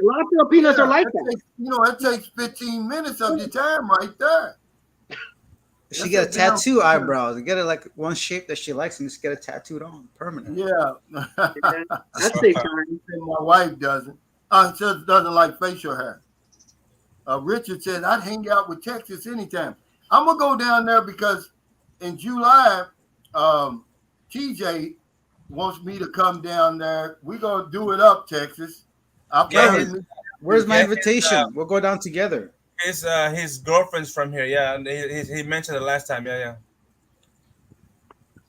lot of Filipinos are like that. It takes 15 minutes of your time right there. She get a tattoo eyebrows. Get it like one shape that she likes and just get it tattooed on permanent. Yeah. That's the time. My wife doesn't. She just doesn't like facial hair. Richard said, I'd hang out with Texas anytime. I'm going to go down there because in July, TJ wants me to come down there. We're going to do it up, Texas. Where's my invitation? We'll go down together. His girlfriend's from here. Yeah, and he mentioned it last time. Yeah.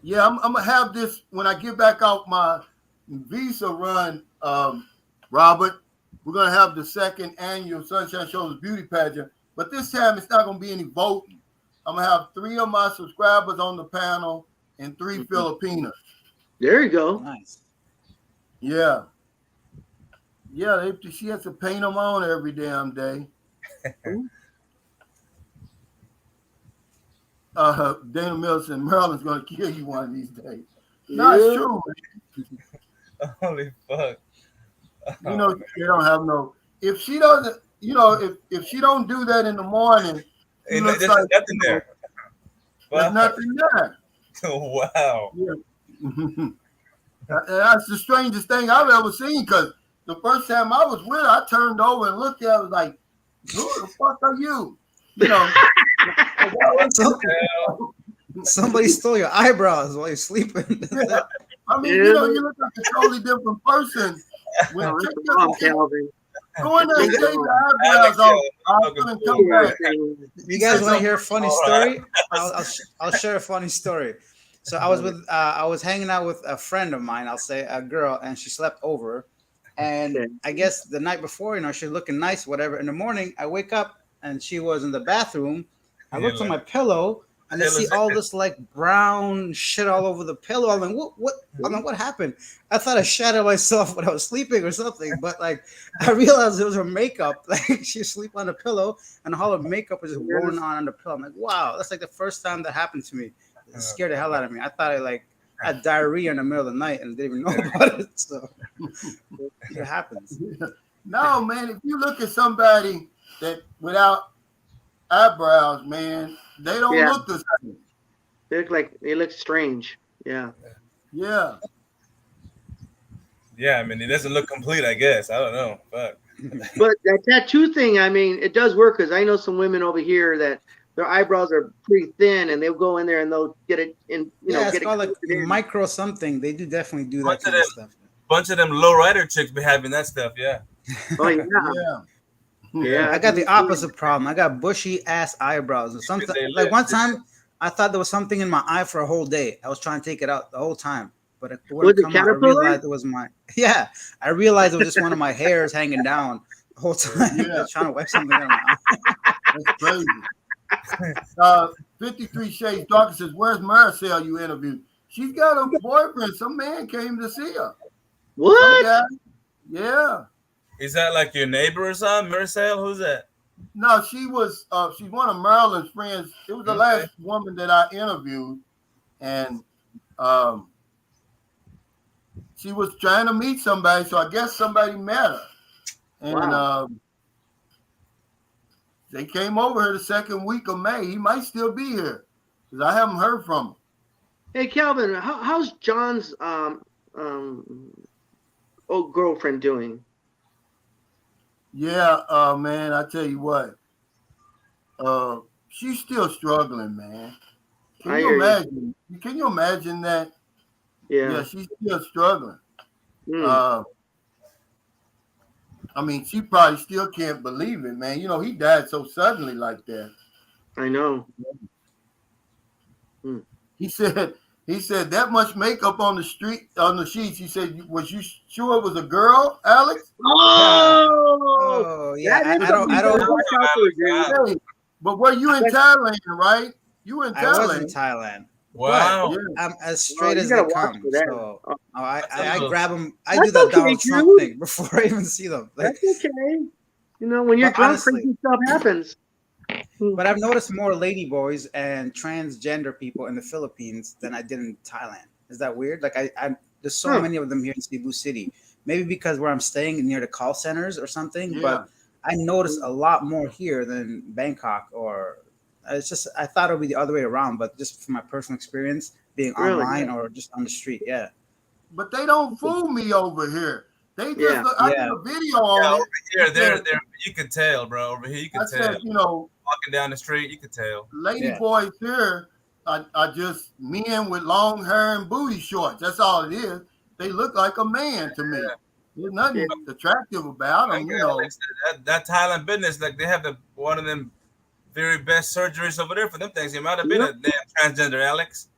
Yeah, I'm going to have this when I get back off my visa run, Robert. We're going to have the second annual Sunshine Show's beauty pageant. But this time, it's not going to be any voting. I'm going to have 3 of my subscribers on the panel and 3 Filipinos. There you go. Nice. Yeah. Yeah, she has to paint them on every damn day. Dana Milson, Maryland's going to kill you one of these days. No, it's true. Holy fuck. They don't have no. If she doesn't, if she don't do that in the morning, there's nothing there. There's nothing there. Wow. Yeah. That's the strangest thing I've ever seen. Because the first time I was with her, I turned over and looked at her, like, "Who the fuck are you?" Somebody stole your eyebrows while you're sleeping. Yeah. I mean, you look like a totally different person. When Calvin. go in there and take the eyebrows off. I'll come back. You guys want to hear a funny story? I'll share a funny story. So I was hanging out with a friend of mine. I'll say a girl, and she slept over. And I guess the night before, she's looking nice, whatever. In the morning, I wake up and she was in the bathroom. I looked on my pillow and I see all this like brown shit all over the pillow. I'm like, what? I'm like, what happened? I thought I shattered myself when I was sleeping or something. But like, I realized it was her makeup. Like she was sleeping on the pillow and all her makeup was just rolling on the pillow. I'm like, wow, that's like the first time that happened to me. It scared the hell out of me. I thought I had diarrhea in the middle of the night and didn't even know about it. So it happens. No, man, if you look at somebody that without eyebrows, man, they don't look the same. They look strange. Yeah. Yeah. Yeah, I mean, it doesn't look complete, I guess. I don't know. Fuck. But that tattoo thing, I mean, it does work because I know some women over here that their eyebrows are pretty thin, and they'll go in there and they'll get it in. It's called like micro something. They do definitely do that kind of stuff. Bunch of them lowrider chicks be having that stuff. Yeah. Oh yeah. Yeah. I got the opposite problem. I got bushy ass eyebrows, and something like one time I thought there was something in my eye for a whole day. I was trying to take it out the whole time, but it wouldn't come out. I realized it was I realized it was just one of my hairs hanging down the whole time. Yeah. Trying to wipe something out of my eye. That's crazy. 53 Shades Darker says, "Where's Maricel you interviewed? She's got a boyfriend. Some man came to see her." What? Yeah. Is that like your neighbor or something, Maricel? Who's that? No, she was. She's one of Marilyn's friends. It was the last woman that I interviewed, and um, she was trying to meet somebody. So I guess somebody met her, and Wow. they came over here the second week of May. He might still be here because I haven't heard from him. Hey, Calvin, how's John's um old girlfriend doing? Yeah, man. I tell you what, she's still struggling, man. Can I you hear you. imagine? Can you imagine that? Yeah, Yeah. she's still struggling. Mm, Uh, I mean, she probably still can't believe it, man. You know, he died so suddenly like that. I know. Mm. He said, that much makeup on the street on the sheets. He said, was you sure it was a girl, Alex? Oh, Oh yeah, that is I don't something I you gotta don't watch out for, dude. Hey, but were you in That's- Thailand, right? You were in I was in Thailand. Thailand, Wow. but Yeah. I'm as Oh, straight you as gotta they watch come. for that. So Oh, I That's grab them. I that's do that okay, Donald Trump dude. thing before I even see them. Like, That's okay. You know, when you're but drunk, honestly, crazy stuff happens. but I've noticed more lady boys and transgender people in the Philippines than I did in Thailand. Is that weird? Like I there's so Huh. many of them here in Cebu City. Maybe because where I'm staying near the call centers or something, Yeah. but I noticed a lot more here than Bangkok or it's just I thought it would be the other way around, but just from my personal experience being Really? online or just on the street, yeah. But they don't fool me over here. They just Yeah. look, I did Yeah. a video Yeah, on over it. here, It said, you can tell, bro. Over here, you I can tell. said, you know, Walking down the street, you can tell. lady Yeah. boys here are just men with long hair and booty shorts. That's all it is. They look like a man to me. There's Yeah. nothing attractive about Like them, you know. Alex, that Thailand business, like they have the one of them very best surgeries over there for them things. It might have been Yep. a damn transgender, Alex.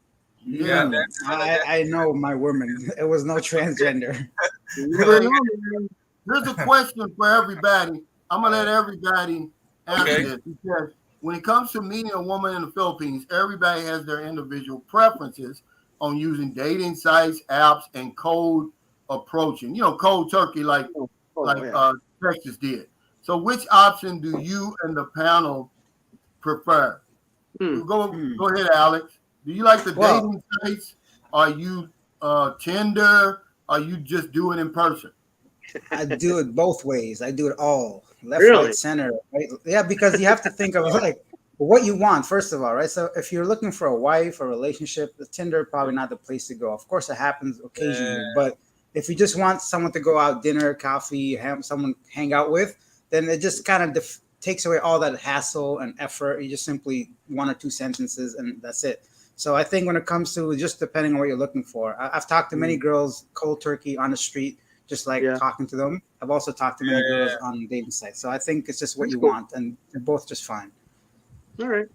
Yeah. Mm, I know my woman. It was no transgender. You never Hey, know, man. here's a question for everybody. I'm gonna let everybody answer Okay. this because when it comes to meeting a woman in the Philippines, everybody has their individual preferences on using dating sites, apps, and cold approaching. You know, cold turkey like Oh, like yeah. Texas did. So, which option do you and the panel prefer? Hmm. Go ahead, Alex. Do you like the Well, dating sites? Are you Tinder? Are you just do it in person? I do it both ways. I do it all left, Really? right, center. Right? Yeah, because you have to think of like what you want first of all, right? So if you're looking for a wife or relationship, the Tinder probably not the place to go. Of course, it happens occasionally, but if you just want someone to go out dinner, coffee, have someone hang out with, then it just kind of takes away all that hassle and effort. You just simply one or two sentences and that's it. So I think when it comes to just depending on what you're looking for, I've talked to many girls cold turkey on the street just like Yeah. talking to them. I've also talked to many girls on dating sites. So I think it's just what That's you cool. want, and they're both just fine. All right.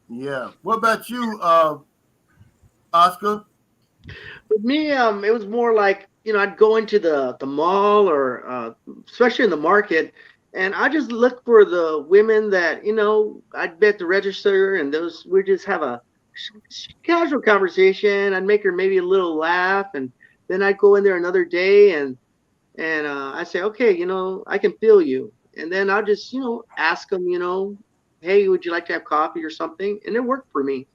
Yeah. What about you, Oscar? With me, it was more like, you know, I'd go into the mall or especially in the market, and I just look for the women that, you know, I'd be at the register, and those we just have a casual conversation. I'd make her maybe a little laugh, and then I'd go in there another day, and I say, okay, you know, I can feel you, and then I'll just, you know, ask them, you know, hey, would you like to have coffee or something, and it worked for me,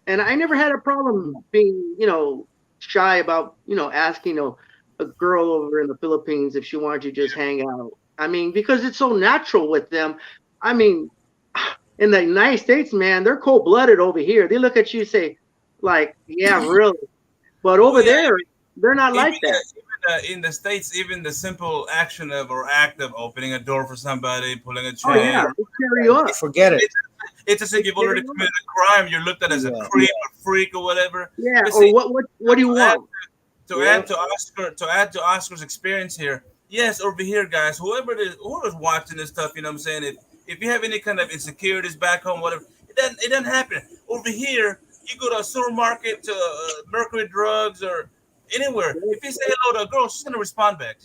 and I never had a problem being, you know, shy about, you know, asking a girl over in the Philippines if she wanted to just hang out. I mean, because it's so natural with them. I mean, in the United States, man, they're cold blooded over here. They look at you and say, like, yeah, really. But Oh over yeah, there, they're not even, like that. in the states, even the simple action of or act of opening a door for somebody, pulling a Oh chain, yeah, they carry you up. Forget it. it's as if you've already committed a crime. You're looked at as a Yeah. creep or freak or whatever. Yeah. But Or see, what do you to add want? to Yeah. add to Oscar's experience here, yes, over here, guys, whoever's watching this stuff, you know what I'm saying? If you have any kind of insecurities back home, whatever, it doesn't happen. Over here, you go to a supermarket, to Mercury Drugs or anywhere. If you say hello to a girl, she's gonna respond back.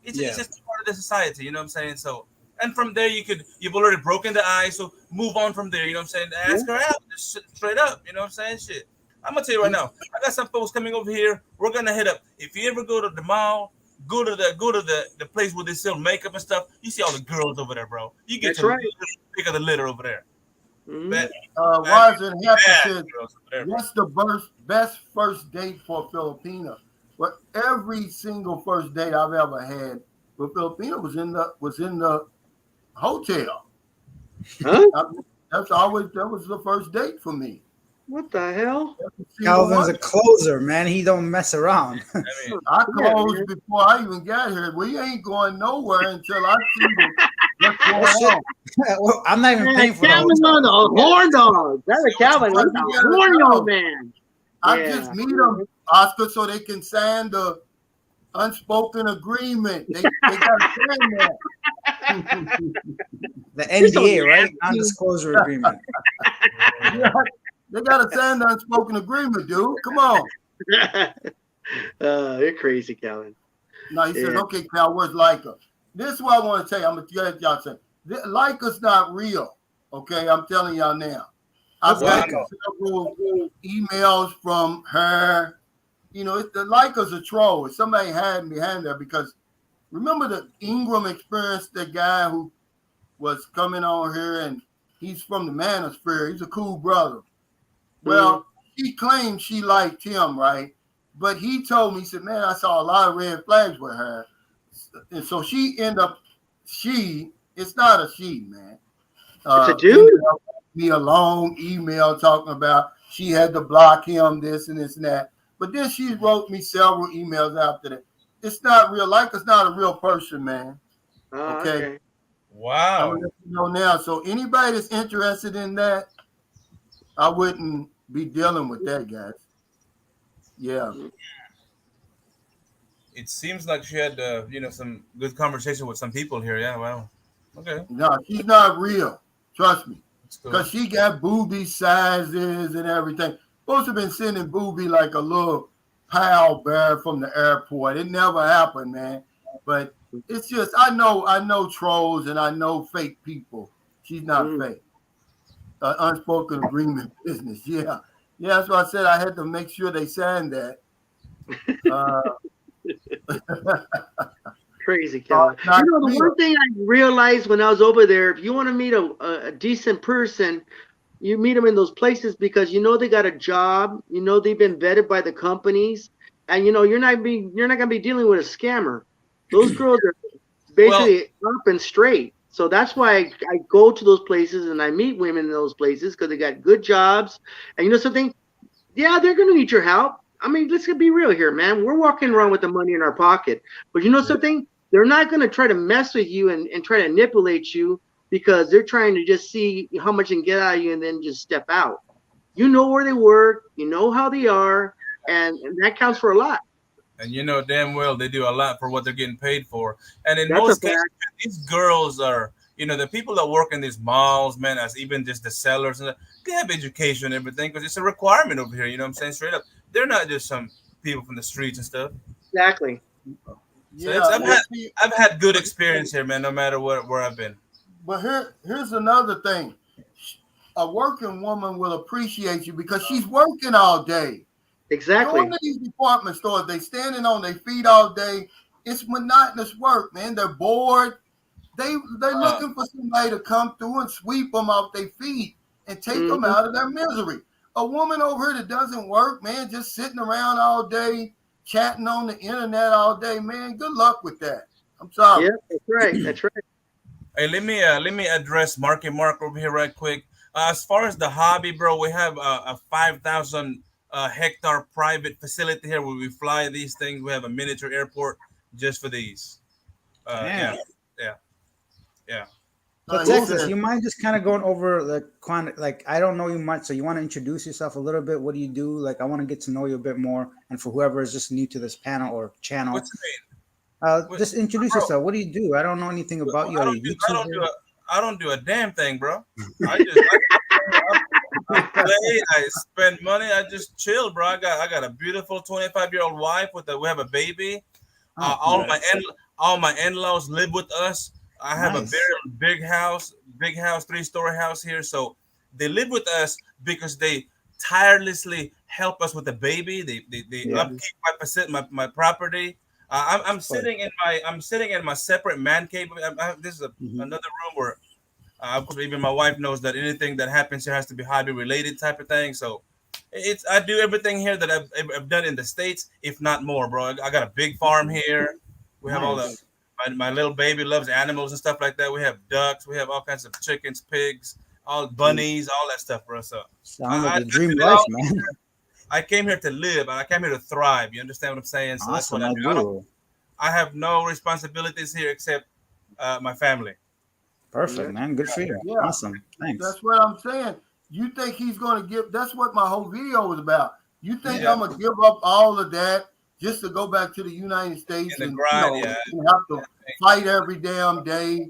It's Yeah. just part of the society, you know what I'm saying? So, and from there, you've already broken the ice, so move on from there. You know what I'm saying? Yeah. Ask her out, just straight up. You know what I'm saying? Shit. I'm gonna tell you right now. I got some folks coming over here. We're gonna hit up. If you ever go to the mall, go to the place where they sell makeup and stuff. You see all the girls over there, bro. You get That's to right. pick of the litter over there. Mhm. Wiser and Happy Bad says, girls over there, bro. what's the best first date for a Filipino? Well, every single first date I've ever had with Filipino was in the hotel. Huh? That was the first date for me. What the hell? Every single Calvin's one. a closer, man. He don't mess around. I mean, I Yeah, closed man. before I even got here. We ain't going nowhere until I see what's Oh, going shit. on. Well, I'm not even Man, paying for the Calvin's hotel. on the horn dog. That's a Calvin. Why He's you a gotta horny know? old man. I Yeah. just meet them, Oscar, so they can sign the unspoken agreement. They got to sign that. The You're so NDA, right? nasty. Non-disclosure agreement. Yeah, they got to sign the unspoken agreement, dude. Come on. You're crazy, Calvin. No, he says, Yeah. okay, Cal, where's Leica? This is what I want to tell you. I'm going to tell y'all something. Leica's not real. Okay, I'm telling y'all now. I've What's got Leica? several emails from her. You know, the Leica's a troll. If somebody hiding behind there, because remember the Ingram experience, the guy who was coming on here and he's from the manosphere. He's a cool brother. Well, he claimed she liked him, right? But he told me, he said, man, I saw a lot of red flags with her. And so she ended up, it's not a she, man. It's a Ended dude. up me a long email talking about she had to block him, this and this and that. But then she wrote me several emails after that. It's not real. Leica's not a real person, man. Oh, Okay. okay. I'm wow. gonna let you know now. So anybody that's interested in that, I wouldn't be dealing with that, guys. Yeah. It seems like she had some good conversation with some people here. Yeah, well, okay, No, she's not real. Trust me. that's cool. Because she got booby sizes and everything. Supposed to have been sending booby like a little pal bear from the airport. It never happened, man. But it's just I know trolls and I know fake people. She's not fake. Unspoken agreement business. Yeah. Yeah, that's why I said I had to make sure they signed that. Crazy, Calvin. not You know, the real. one thing I realized when I was over there, if you want to meet a decent person, you meet them in those places because you know they got a job, you know they've been vetted by the companies, and you know you're not gonna be dealing with a scammer. Those girls are basically up and straight. So that's why I go to those places and I meet women in those places because they got good jobs. And you know something? Yeah, they're gonna need your help. I mean, let's be real here, man. We're walking around with the money in our pocket. But you know something? They're not gonna try to mess with you and try to manipulate you because they're trying to just see how much they can get out of you and then just step out. You know where they work, you know how they are, and that counts for a lot. And you know damn well they do a lot for what they're getting paid for. And in That's a most cases, fact. these girls are, the people that work in these malls, man, as even just the sellers, and they have education and everything because it's a requirement over here. You know what I'm saying? Straight up, they're not just some people from the streets and stuff. Exactly. So Yeah. I've had good experience here, man. No matter where I've been. But here's another thing. A working woman will appreciate you because she's working all day. Exactly. Going to these department stores, they standing on their feet all day. It's monotonous work, man. They're bored. They're looking for somebody to come through and sweep them off their feet and take them out of their misery. A woman over here that doesn't work, man, just sitting around all day, chatting on the internet all day, man. Good luck with that. I'm sorry. Yeah, that's right. That's right. Hey, let me address Mark over here right quick. As far as the hobby, bro, we have a 5,000 hectare private facility here where we fly these things. We have a miniature airport just for these. Damn. Yeah. So Texas, you mind just kind of going over like I don't know you much, so you want to introduce yourself a little bit? What do you do? Like I want to get to know you a bit more, and for whoever is just new to this panel or channel, What's your name? just introduce yourself. What do you do? I don't know anything about you. I don't do a damn thing, bro. I play. I spend money. I just chill, bro. I got a beautiful 25-year-old wife we have a baby. All my in-laws live with us. I have a very big house, 3-story house here. So they live with us because they tirelessly help us with the baby. They upkeep my property. I'm sitting in my separate man cave. This is another room where, of course, even my wife knows that anything that happens here has to be hobby related type of thing. So I do everything here that I've done in the States, if not more, bro. I got a big farm here. We have all the Nice. my little baby loves animals and stuff like that. We have ducks. We have all kinds of chickens, pigs, all bunnies, all that stuff, bro. So Sounds like I a dream did it life, all. man. I came here to live, and I came here to thrive. You understand what I'm saying? So that's what Awesome, I I do. do. I have no responsibilities here except my family. Perfect, man. Good for you. Yeah, Awesome. Thanks. that's what I'm saying. You think he's going to give? That's what my whole video was about. You think Yeah. I'm going to give up all of that just to go back to the United States In the and grind, yeah. and have to fight every damn day?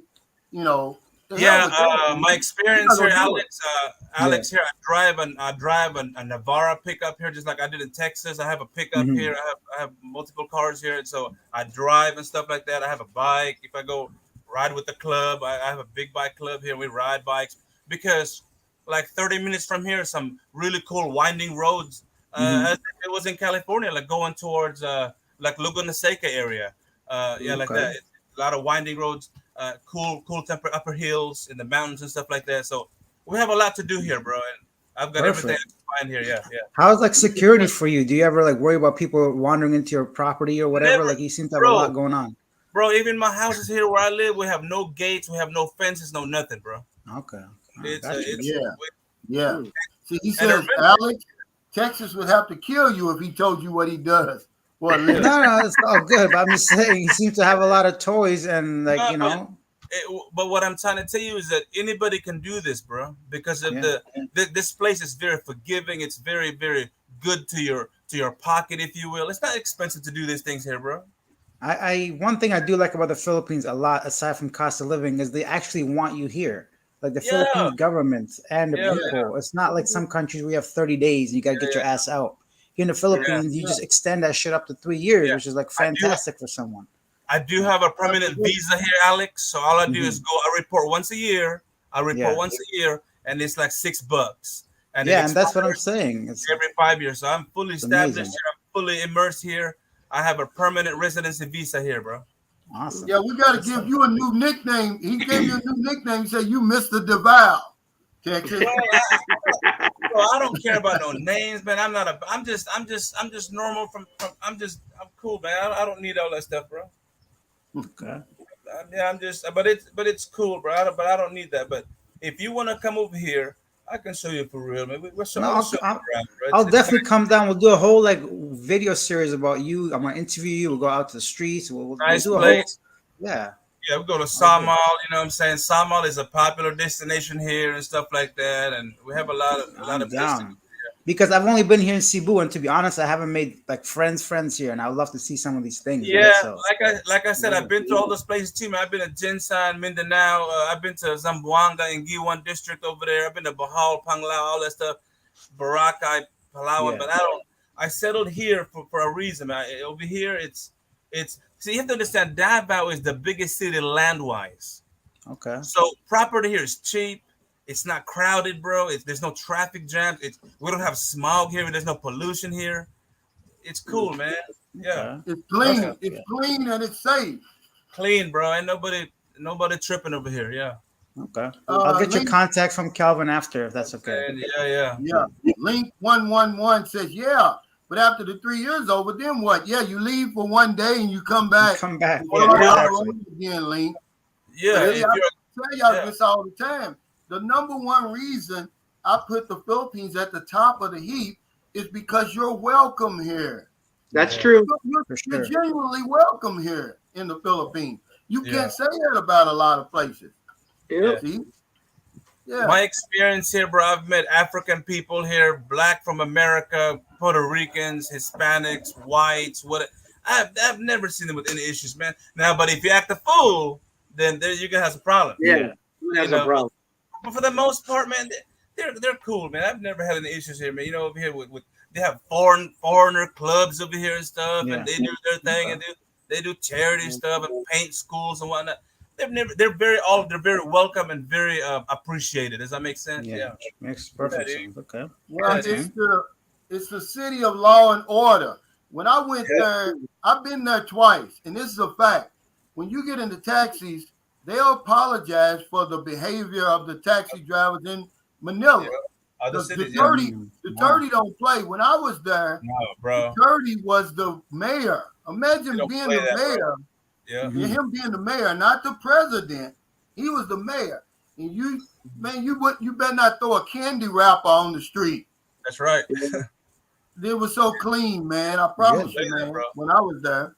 You know, the hell Yeah, with that, my man. experience You're here, not gonna do it. Alex. Here, I drive a Navara pickup here, just like I did in Texas. I have a pickup Mhm. here. I have multiple cars here, and so I drive and stuff like that. I have a bike. If I go ride with the club, I have a big bike club here. We ride bikes because, like 30 minutes from here, some really cool winding roads. Mhm. As if it was in California, like going towards like Laguna Seca area. Yeah, like Okay. that. It's a lot of winding roads. Cool temper upper hills in the mountains and stuff like that. So we have a lot to do here, bro. And I've got everything Perfect. I can find here. Yeah, yeah. How's like security for you? Do you ever like worry about people wandering into your property or whatever? Never, Like you seem to have a bro. lot going on. Bro, even my houses here where I live, we have no gates, we have no fences, no nothing, bro. Okay. I It's got you. it's Yeah, yeah. Mm. See, he and says, remember, Alex, Texas would have to kill you if he told you what he does for a No, living. no, it's all good. But I'm just saying, you seem to have a lot of toys and like no, you know, but what I'm trying to tell you is that anybody can do this, bro, because of yeah. this place is very forgiving. It's very good to your pocket, if you will. It's not expensive to do these things here, bro. I one thing I do like about the Philippines a lot, aside from cost of living, is they actually want you here. Like the Yeah, Philippines government and the yeah, people. It's not like some countries where you have 30 days and you gotta get yeah, your ass out. Here in the yeah. Philippines, you Yeah, just extend that shit up to 3 years, Yeah. which is like I do fantastic for someone. I do have a permanent absolutely. visa here, Alex. So all I do is Hmm. go. I report once a year. I report Yeah. once a year, and it's like $6, and it Yeah, and that's what I'm expires saying. every 5 years. So I'm fully It's established amazing. here. I'm fully immersed here. I have a permanent residency visa here, bro. Awesome. Yeah, we got to Good give stuff. you a new nickname. He gave you a new nickname. He said, you Mr. DeVal, Texas. Bro, I don't care about no names, man. I'm not a. I'm just normal. I'm cool, man. I don't need all that stuff, bro. Okay. Yeah, I'm just, but it's cool, bro. But I don't need that. But if you want to come over here, I can show you for real, man. No, I'll show you around, bro. I'll It's definitely come down. We'll do a whole like video series about you. I'm gonna interview you. We'll go out to the streets. We'll nice do a whole place. yeah. Yeah, we go to All good. Samal. You know what I'm saying? Samal is a popular destination here and stuff like that, and we have a lot I'm of places. down because I've only been here in Cebu, and to be honest, I haven't made like friends here, and I would love to see some of these things. Right? Yeah, So like I said, yeah. I've been to all those places too, man. I've been to Jinsan, Mindanao. I've been to Zamboanga and Giwan district over there. I've been to Bohol, Panglao, all that stuff. Boracay, Palawan, Yeah. but I don't. I settled here for a reason, man. Over here, it's. See, you have to understand, Davao is the biggest city land wise. Okay. So property here is cheap. It's not crowded, bro. There's no traffic jams. We don't have smog here. There's no pollution here. It's cool, man. Yeah, Okay. It's clean. Perfect. It's Yeah. clean and it's safe. clean, bro. Ain't nobody tripping over here. Yeah. Okay. I'll get your Link, contact from Calvin after if that's okay. And yeah. yeah. Link 111 says, yeah, but after the 3 years over, then what? Yeah, you leave for one day and you come back. Come back. Well, Yeah, all exactly. over again, Link. Yeah. But If I you're, tell y'all yeah. this all the time. The number one reason I put the Philippines at the top of the heap is because you're welcome here. That's Yeah. true. For You're sure. genuinely welcome here in the Philippines. You Yeah. can't say that about a lot of places. Yep. See? Yeah. My experience here, bro, I've met African people here, black from America, Puerto Ricans, Hispanics, whites, I've never seen them with any issues, man. Now, but if you act a fool, then there you're gonna have some problems. Yeah. Who has You a know, problem? But for the most part, man, they're cool, man. I've never had any issues here, man. You know, over here with they have foreigner clubs over here and stuff, Yeah. and they do their thing and they do charity stuff and paint schools and whatnot. They're very welcome and very appreciated. Does that make sense? Yeah. Makes perfect Yeah, sense. Okay. Well, Thanks, man. it's the city of law and order. When I went there, I've been there twice, and this is a fact. When you get into taxis, they'll apologize for the behavior of the taxi drivers in Manila. Other The cities, 30 don't play. When I was there, no, bro. 30 was the mayor. Imagine They don't being play the that, bro. mayor. Yeah. Yeah, him being the mayor, not the president. He was the mayor. And you better not throw a candy wrapper on the street. That's right. It was so clean, man. I promise you, man. Bro. When I was there.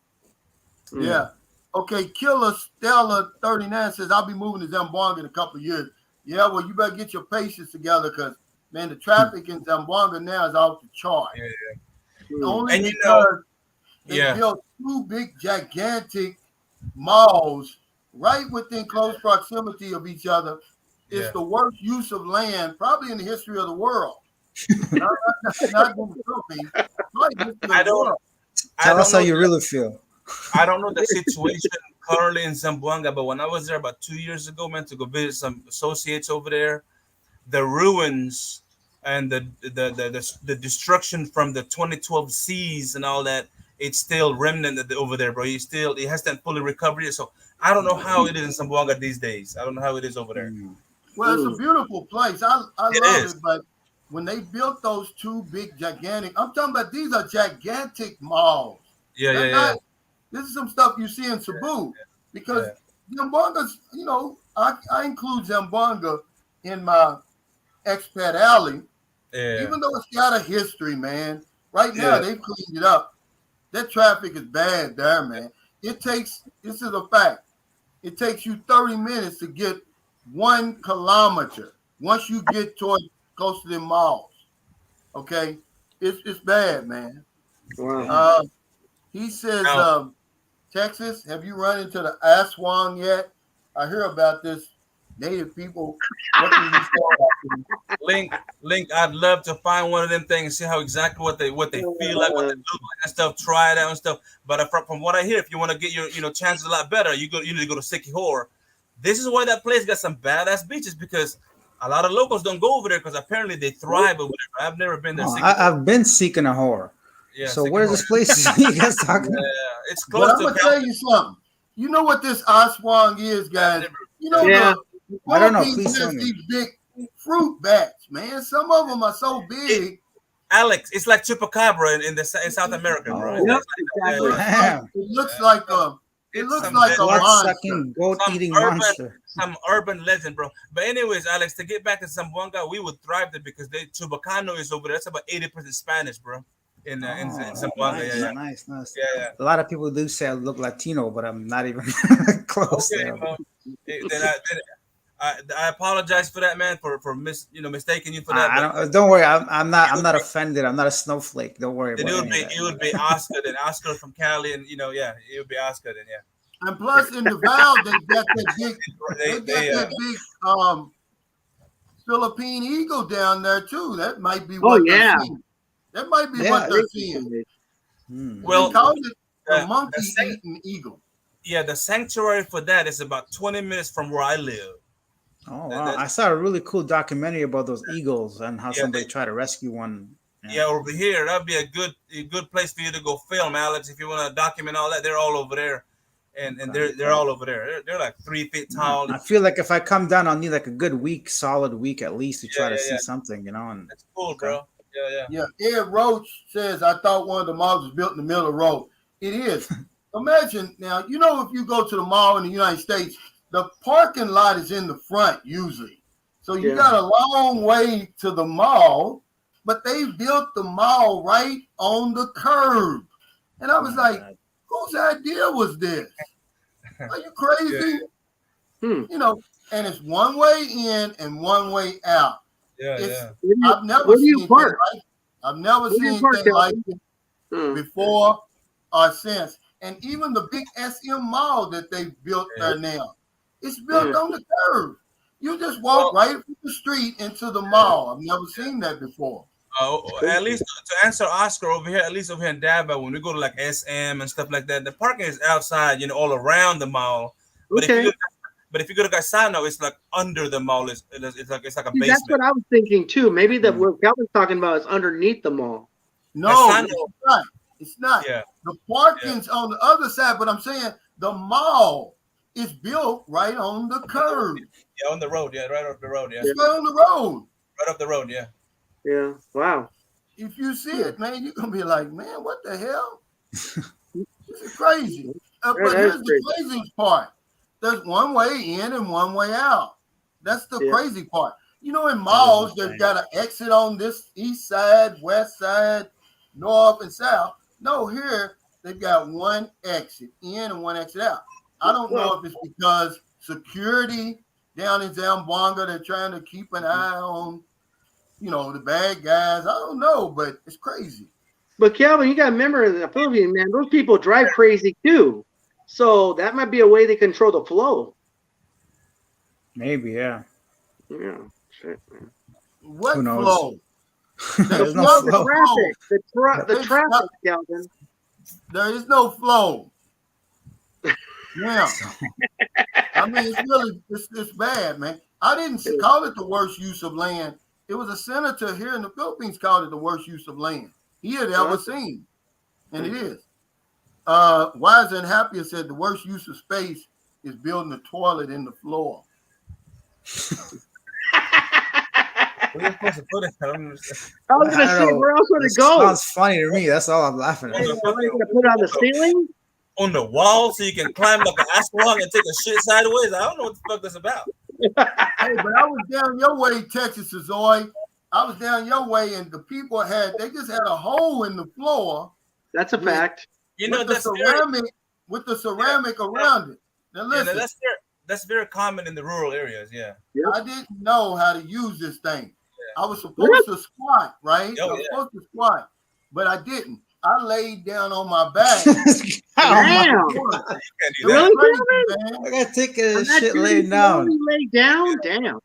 Yeah. Okay, Killer Stella 39 says, I'll be moving to Zamboanga in a couple of years. Yeah, well, you better get your patience together because, man, the traffic in Zamboanga now is off the chart. Yeah. Only And because they built two big, gigantic malls right within close proximity of each other. It's the worst use of land probably in the history of the world. not in the Philippines. I don't. Tell us how you really feel. I don't know the situation currently in Zamboanga, but when I was there about 2 years ago, man, to go visit some associates over there, the ruins and the destruction from the 2012 seas and all that, it's still remnant over there, bro. It hasn't fully recovered yet. So I don't know how it is in Zamboanga these days. I don't know how it is over there. Well, it's a beautiful place. I love it, but when they built those two big, gigantic, I'm talking about these are gigantic malls. Yeah. This is some stuff you see in Cebu because Zamboanga's, I include Zamboanga in my expat alley, even though it's got a history, man. Right now, they've cleaned it up. That traffic is bad there, man. This is a fact. It takes you 30 minutes to get 1 kilometer once you get close to the malls. Okay? It's bad, man. Wow. He says, Texas, have you run into the Aswang yet? I hear about this native people. What can you say about them? Link, I'd love to find one of them things and see how exactly what they feel like, what they look like and stuff, try it out and stuff. But from what I hear, if you want to get your chances a lot better, you need to go to Sikihor. This is why that place got some badass beaches because a lot of locals don't go over there because apparently they thrive over there. I've never been there. I've been seeking a whore. Yeah, so where's this place you guys talking about? It's close to. I'm gonna tell you something. You know what this Aswang is, guys? I don't know. Please tell me. These big fruit bats, man. Some of them are so big. Alex, it's like chupacabra in South America, bro. It looks like a blood-sucking, goat-eating monster. Some urban legend, bro. But anyways, Alex, to get back to Zamboanga, we would thrive there because Chubacano is over there. That's about 80% Spanish, bro. In Zamboanga, nice. Yeah. A lot of people do say I look Latino, but I'm not even close. Okay, then I apologize for that, man, for mistaking you for that. Don't worry, I'm not offended. I'm not a snowflake. Don't worry about it. It would be Oscar, then Oscar from Cali, and it would be Oscar, then And plus, in the Val, they got that big Philippine eagle down there too. That might be what they're seeing. That might be what they're seeing. Well, they call it a monkey-eating eagle. Yeah, the sanctuary for that is about 20 minutes from where I live. Oh, wow. I saw a really cool documentary about those eagles and how somebody tried to rescue one. Yeah, over here, that'd be a good place for you to go film, Alex. If you want to document all that, they're all over there. And they're all over there. They're like 3 feet tall. I feel like if I come down, I'll need like a good solid week at least to try to see something, And that's cool, bro. Yeah. Ed Roach says, I thought one of the malls was built in the middle of the road. It is. Imagine now, if you go to the mall in the United States, the parking lot is in the front usually. So you got a long way to the mall, but they built the mall right on the curb. And I was like, whose idea was this? Are you crazy? And it's one way in and one way out. I've never seen anything like it before or since. And even the big SM mall that they built there now, it's built on the curb. You just walk right from the street into the mall. I've never seen that before. At least to answer Oscar over here, at least over here in Davao, when we go to like SM and stuff like that, the parking is outside, all around the mall. But if you go to Gaisano, it's like under the mall. It's like a basement. That's what I was thinking too. Maybe what Calvin's talking about is underneath the mall. No, It's not. Yeah. The parking's on the other side, but I'm saying the mall is built right on the curb. Yeah, on the road. Yeah, right off the road. Yeah, It's right on the road. right off the road. Yeah. Yeah. Wow. If you see it, man, you're gonna be like, man, what the hell? This is crazy. But That is here's the crazy. craziest part. There's one way in and one way out. That's the Yeah. crazy part. You know, in malls, they've got an exit on this east side, west side, north and south. No, here they've got one exit in and one exit out. I don't know if it's because security down in Zamboanga, they're trying to keep an eye on, you know, the bad guys. I don't know, but it's crazy. But Calvin, you got to remember in the Philippines, man, those people drive crazy too. So that might be a way they control the flow. Maybe, yeah. Yeah. Shit, man. What Who knows? flow? There's no Well, flow. The traffic, Calvin. There is no flow. Yeah. I mean, it's bad, man. I didn't call it the worst use of land. It was a senator here in the Philippines called it the worst use of land he had ever seen. And it is. Wiser and Happier said the worst use of space is building a toilet in the floor. Where are you supposed to put it? I don't understand. I was gonna I don't say, know. where else would it It go? sounds funny to me. That's all I'm laughing Hey, at. are they gonna put it on the ceiling? On the wall so you can climb like an aswang and take a shit sideways. I don't know what the fuck that's about. Hey, but I was down your way, Texas Azoy. I was down your way, and the people they just had a hole in the floor. That's a fact. You know, with the that's ceramic around it. Now listen, that's very common in the rural areas. Yeah. I didn't know how to use this thing. I was supposed to squat, right? Oh, I was supposed to squat, but I didn't. I laid down on my back. Damn. You can't do that. Really, Crazy, I man. gotta take a On that shit dirty laying floor, down. you lay down? Damn.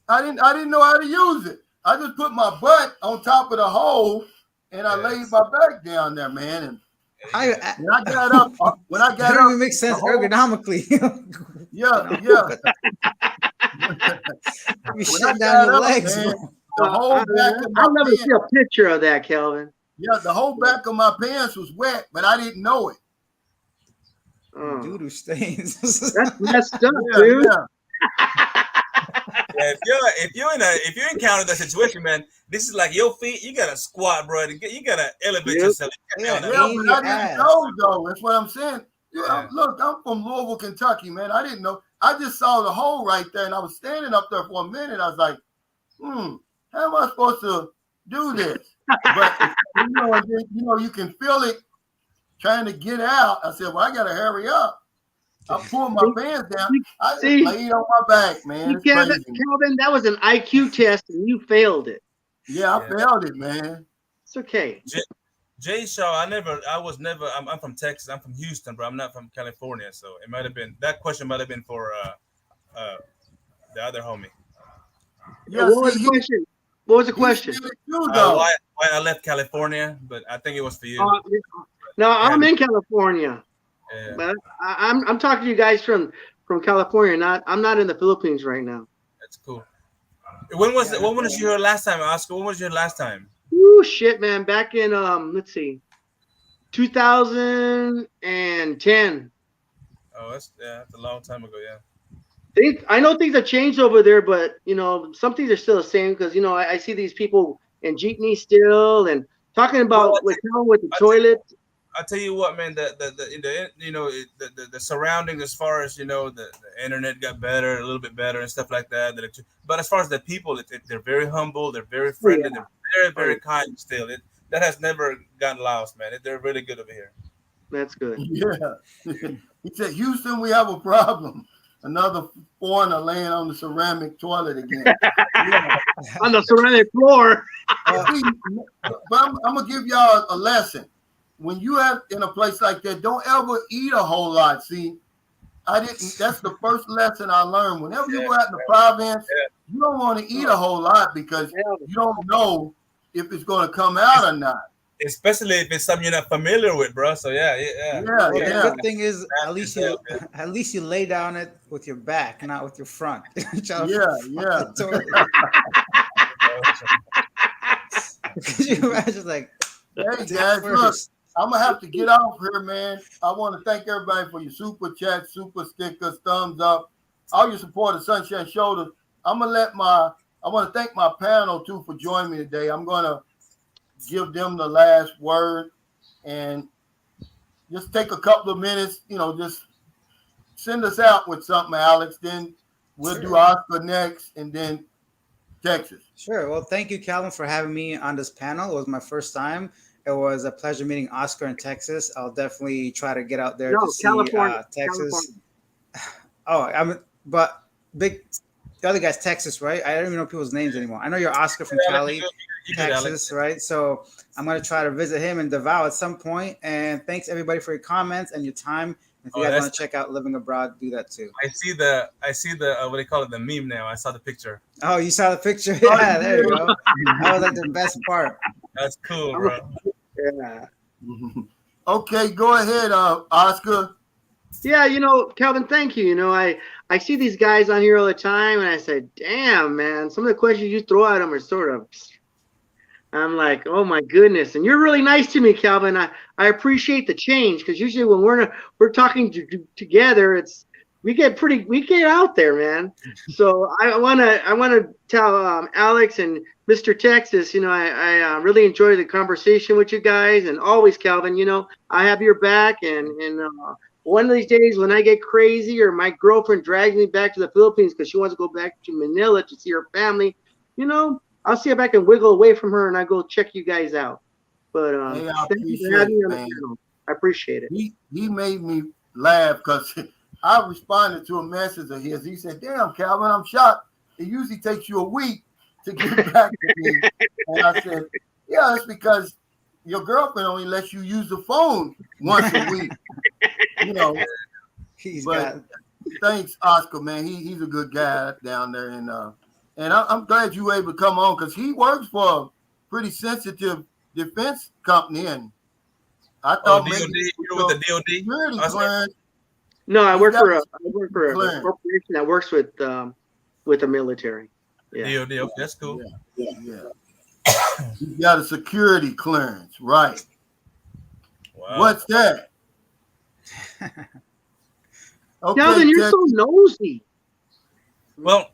I didn't know how to use it. I just put my butt on top of the hole and I laid my back down there, man. And when I got up, That don't even make sense ergonomically. yeah. You When I shit got down your up, legs. man, the whole back of my I'll never pants, see a picture of that, Calvin. yeah, the whole back of my pants was wet, but I didn't know it. Oh, Doo-doo stains. that's messed up, Yeah, dude. yeah. Yeah, if you encounter that situation, man, this is like your feet. You gotta squat, bro. You gotta elevate yourself. Yeah, Yeah, in but your I didn't ass. know though. That's what I'm saying. Yeah, Yeah. look, I'm from Louisville, Kentucky, man. I didn't know. I just saw the hole right there, and I was standing up there for a minute. I was like, how am I supposed to do this? But and then, you can feel it trying to get out. I said, well, I gotta hurry up. I pulled my pants down. I just laid on my back, man. It's crazy. Calvin, that was an IQ test, and you failed it. Yeah, I failed it, man. It's okay. Jay Shaw, I'm from Texas. I'm from Houston, bro. I'm not from California. So it might have been, that question might have been for the other homie. Yeah, What was the question? What was the question? Why I left California, but I think it was for you. No, I'm in California. Yeah. But I'm talking to you guys from California. I'm not in the Philippines right now. That's cool. When was you here last time, Oscar? When was you here last time? Ooh, shit, man. Back in let's see, 2010. Oh, that's a long time ago. Yeah. I know things have changed over there, but some things are still the same because I see these people in jeepneys still and talking about with the toilet. I'll tell you what, man. The surroundings, as far as the internet got better, a little bit better, and stuff like that. But as far as the people, they're very humble, they're very friendly, they're very, very kind. Still, that has never gotten lost, man. They're really good over here. That's good. Yeah, he said, Houston, we have a problem. Another foreigner laying on the ceramic toilet again. Yeah. On the ceramic floor. But I'm gonna give y'all a lesson. When you have in a place like that, don't ever eat a whole lot. See, that's the first lesson I learned. Whenever you go out in the province, you don't want to eat a whole lot because you don't know if it's going to come out or not. Especially if it's something you're not familiar with, bro. So yeah. Well, the good thing is at least you lay down it with your back, not with your front. Yeah. Could you imagine, like, Hey Dick guys, look, first. I'm gonna have to get off here, man. I want to thank everybody for your super chats, super stickers, thumbs up, all your support of Sunshine Shoulders. I want to thank my panel too for joining me today. I'm gonna give them the last word and just take a couple of minutes, just send us out with something, Alex. Then we'll do Oscar next and then Texas. Sure. Well, thank you, Calvin, for having me on this panel. It was my first time. It was a pleasure meeting Oscar in Texas. I'll definitely try to get out there to No, see California. Texas. But big, the other guy's Texas, right? I don't even know people's names anymore. I know you're Oscar from Cali, Texas, right? So I'm going to try to visit him and Davao at some point. And thanks everybody for your comments and your time. If you guys want to check out Living Abroad, do that too. I see the what do they call it, the meme now. I saw the picture. Oh, you saw the picture? Yeah, there you go. That was like the best part. That's cool, bro. Yeah. Okay, go ahead, Oscar. Yeah, Calvin, thank you. I see these guys on here all the time, and I said, damn, man, some of the questions you throw at them are sort of, I'm like, oh my goodness. And you're really nice to me, Calvin. I appreciate the change, because usually when we're talking together, we get out there, man. So I wanna tell Alex and Mr. Texas, I really enjoy the conversation with you guys, and always, Calvin, I have your back, and one of these days when I get crazy or my girlfriend drags me back to the Philippines because she wants to go back to Manila to see her family, I'll see if I can wiggle away from her and I go check you guys out. But hey, I thank you for appreciate having me it, on the man. channel. I appreciate it. He made me laugh because I responded to a message of his. He said, damn, Calvin, I'm shocked. It usually takes you a week to get back to me. And I said, yeah, it's because your girlfriend only lets you use the phone once a week. Thanks, Oscar, man. He's a good guy down there. And I'm glad you were able to come on because he works for a pretty sensitive defense company. And I thought DOD, maybe you're with the DOD? security clearance. No, I work for a corporation that works with the military. Yeah. DOD, okay, that's cool. Yeah. You got a security clearance, right? Wow. What's that? Okay, Calvin, you're so nosy. Well,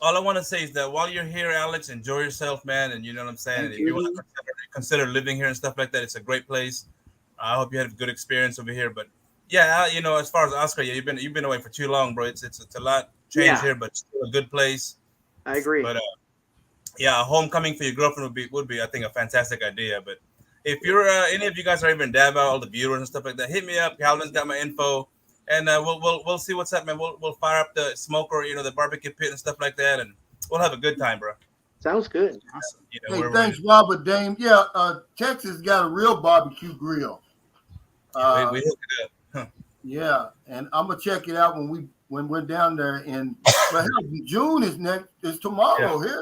all I want to say is that while you're here, Alex, enjoy yourself, man. And you know what I'm saying? And if you want to consider living here and stuff like that, it's a great place. I hope you had a good experience over here. But yeah, as far as Oscar, you've been away for too long, bro. It's a lot changed here, but still a good place. I agree. But a homecoming for your girlfriend would be I think a fantastic idea. But if you're any of you guys are even Davao, all the viewers and stuff like that, hit me up. Calvin's got my info, and we'll see what's up, man. We'll fire up the smoker, the barbecue pit and stuff like that, and we'll have a good time, bro. Sounds good. Awesome. Hey, thanks, Robert Dame. Yeah, Texas got a real barbecue grill. We hooked it up. Huh. Yeah, and I'm gonna check it out when we're down there in. Well, June is tomorrow here.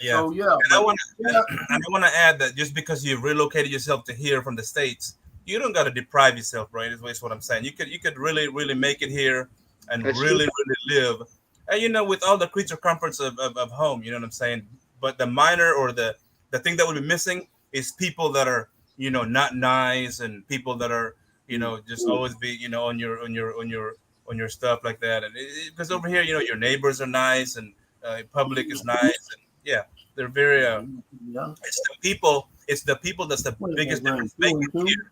Yeah. So yeah. And I want to add that just because you relocated yourself to here from the States, you don't got to deprive yourself, right? Is what I'm saying. You could really make it here and really live. And with all the creature comforts of home, you know what I'm saying? But the minor or the thing that would be missing is people that are, not nice, and people that are, just always be, on your stuff like that. And because over here, your neighbors are nice, and public is nice, and yeah, they're very. It's the people that's the biggest difference maker here.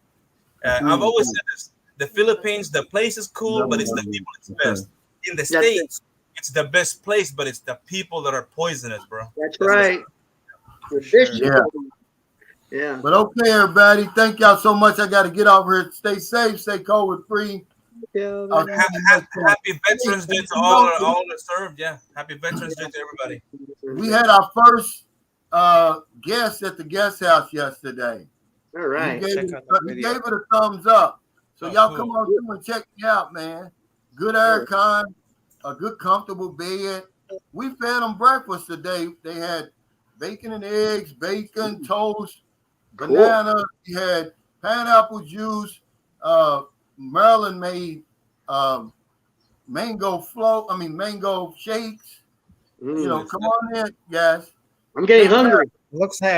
I've always said this: the Philippines, the place is cool, but it's the people that's best. In the States, it's the best place, but it's the people that are poisonous, bro. That's right. Yeah. But okay, everybody, thank y'all so much. I got to get off here. Stay safe, stay COVID free. Happy Veterans Day to all that served. Yeah, happy Veterans Day to everybody. We had our first guest at the guest house yesterday. All right. He gave it a thumbs up. So y'all come on through and check me out, man. Good aircon, a good comfortable bed. We fed them breakfast today. They had bacon and eggs, bacon, toast, banana. We had pineapple juice. Maryland made mango shakes. Come on in, guys. I'm getting hungry. Looks like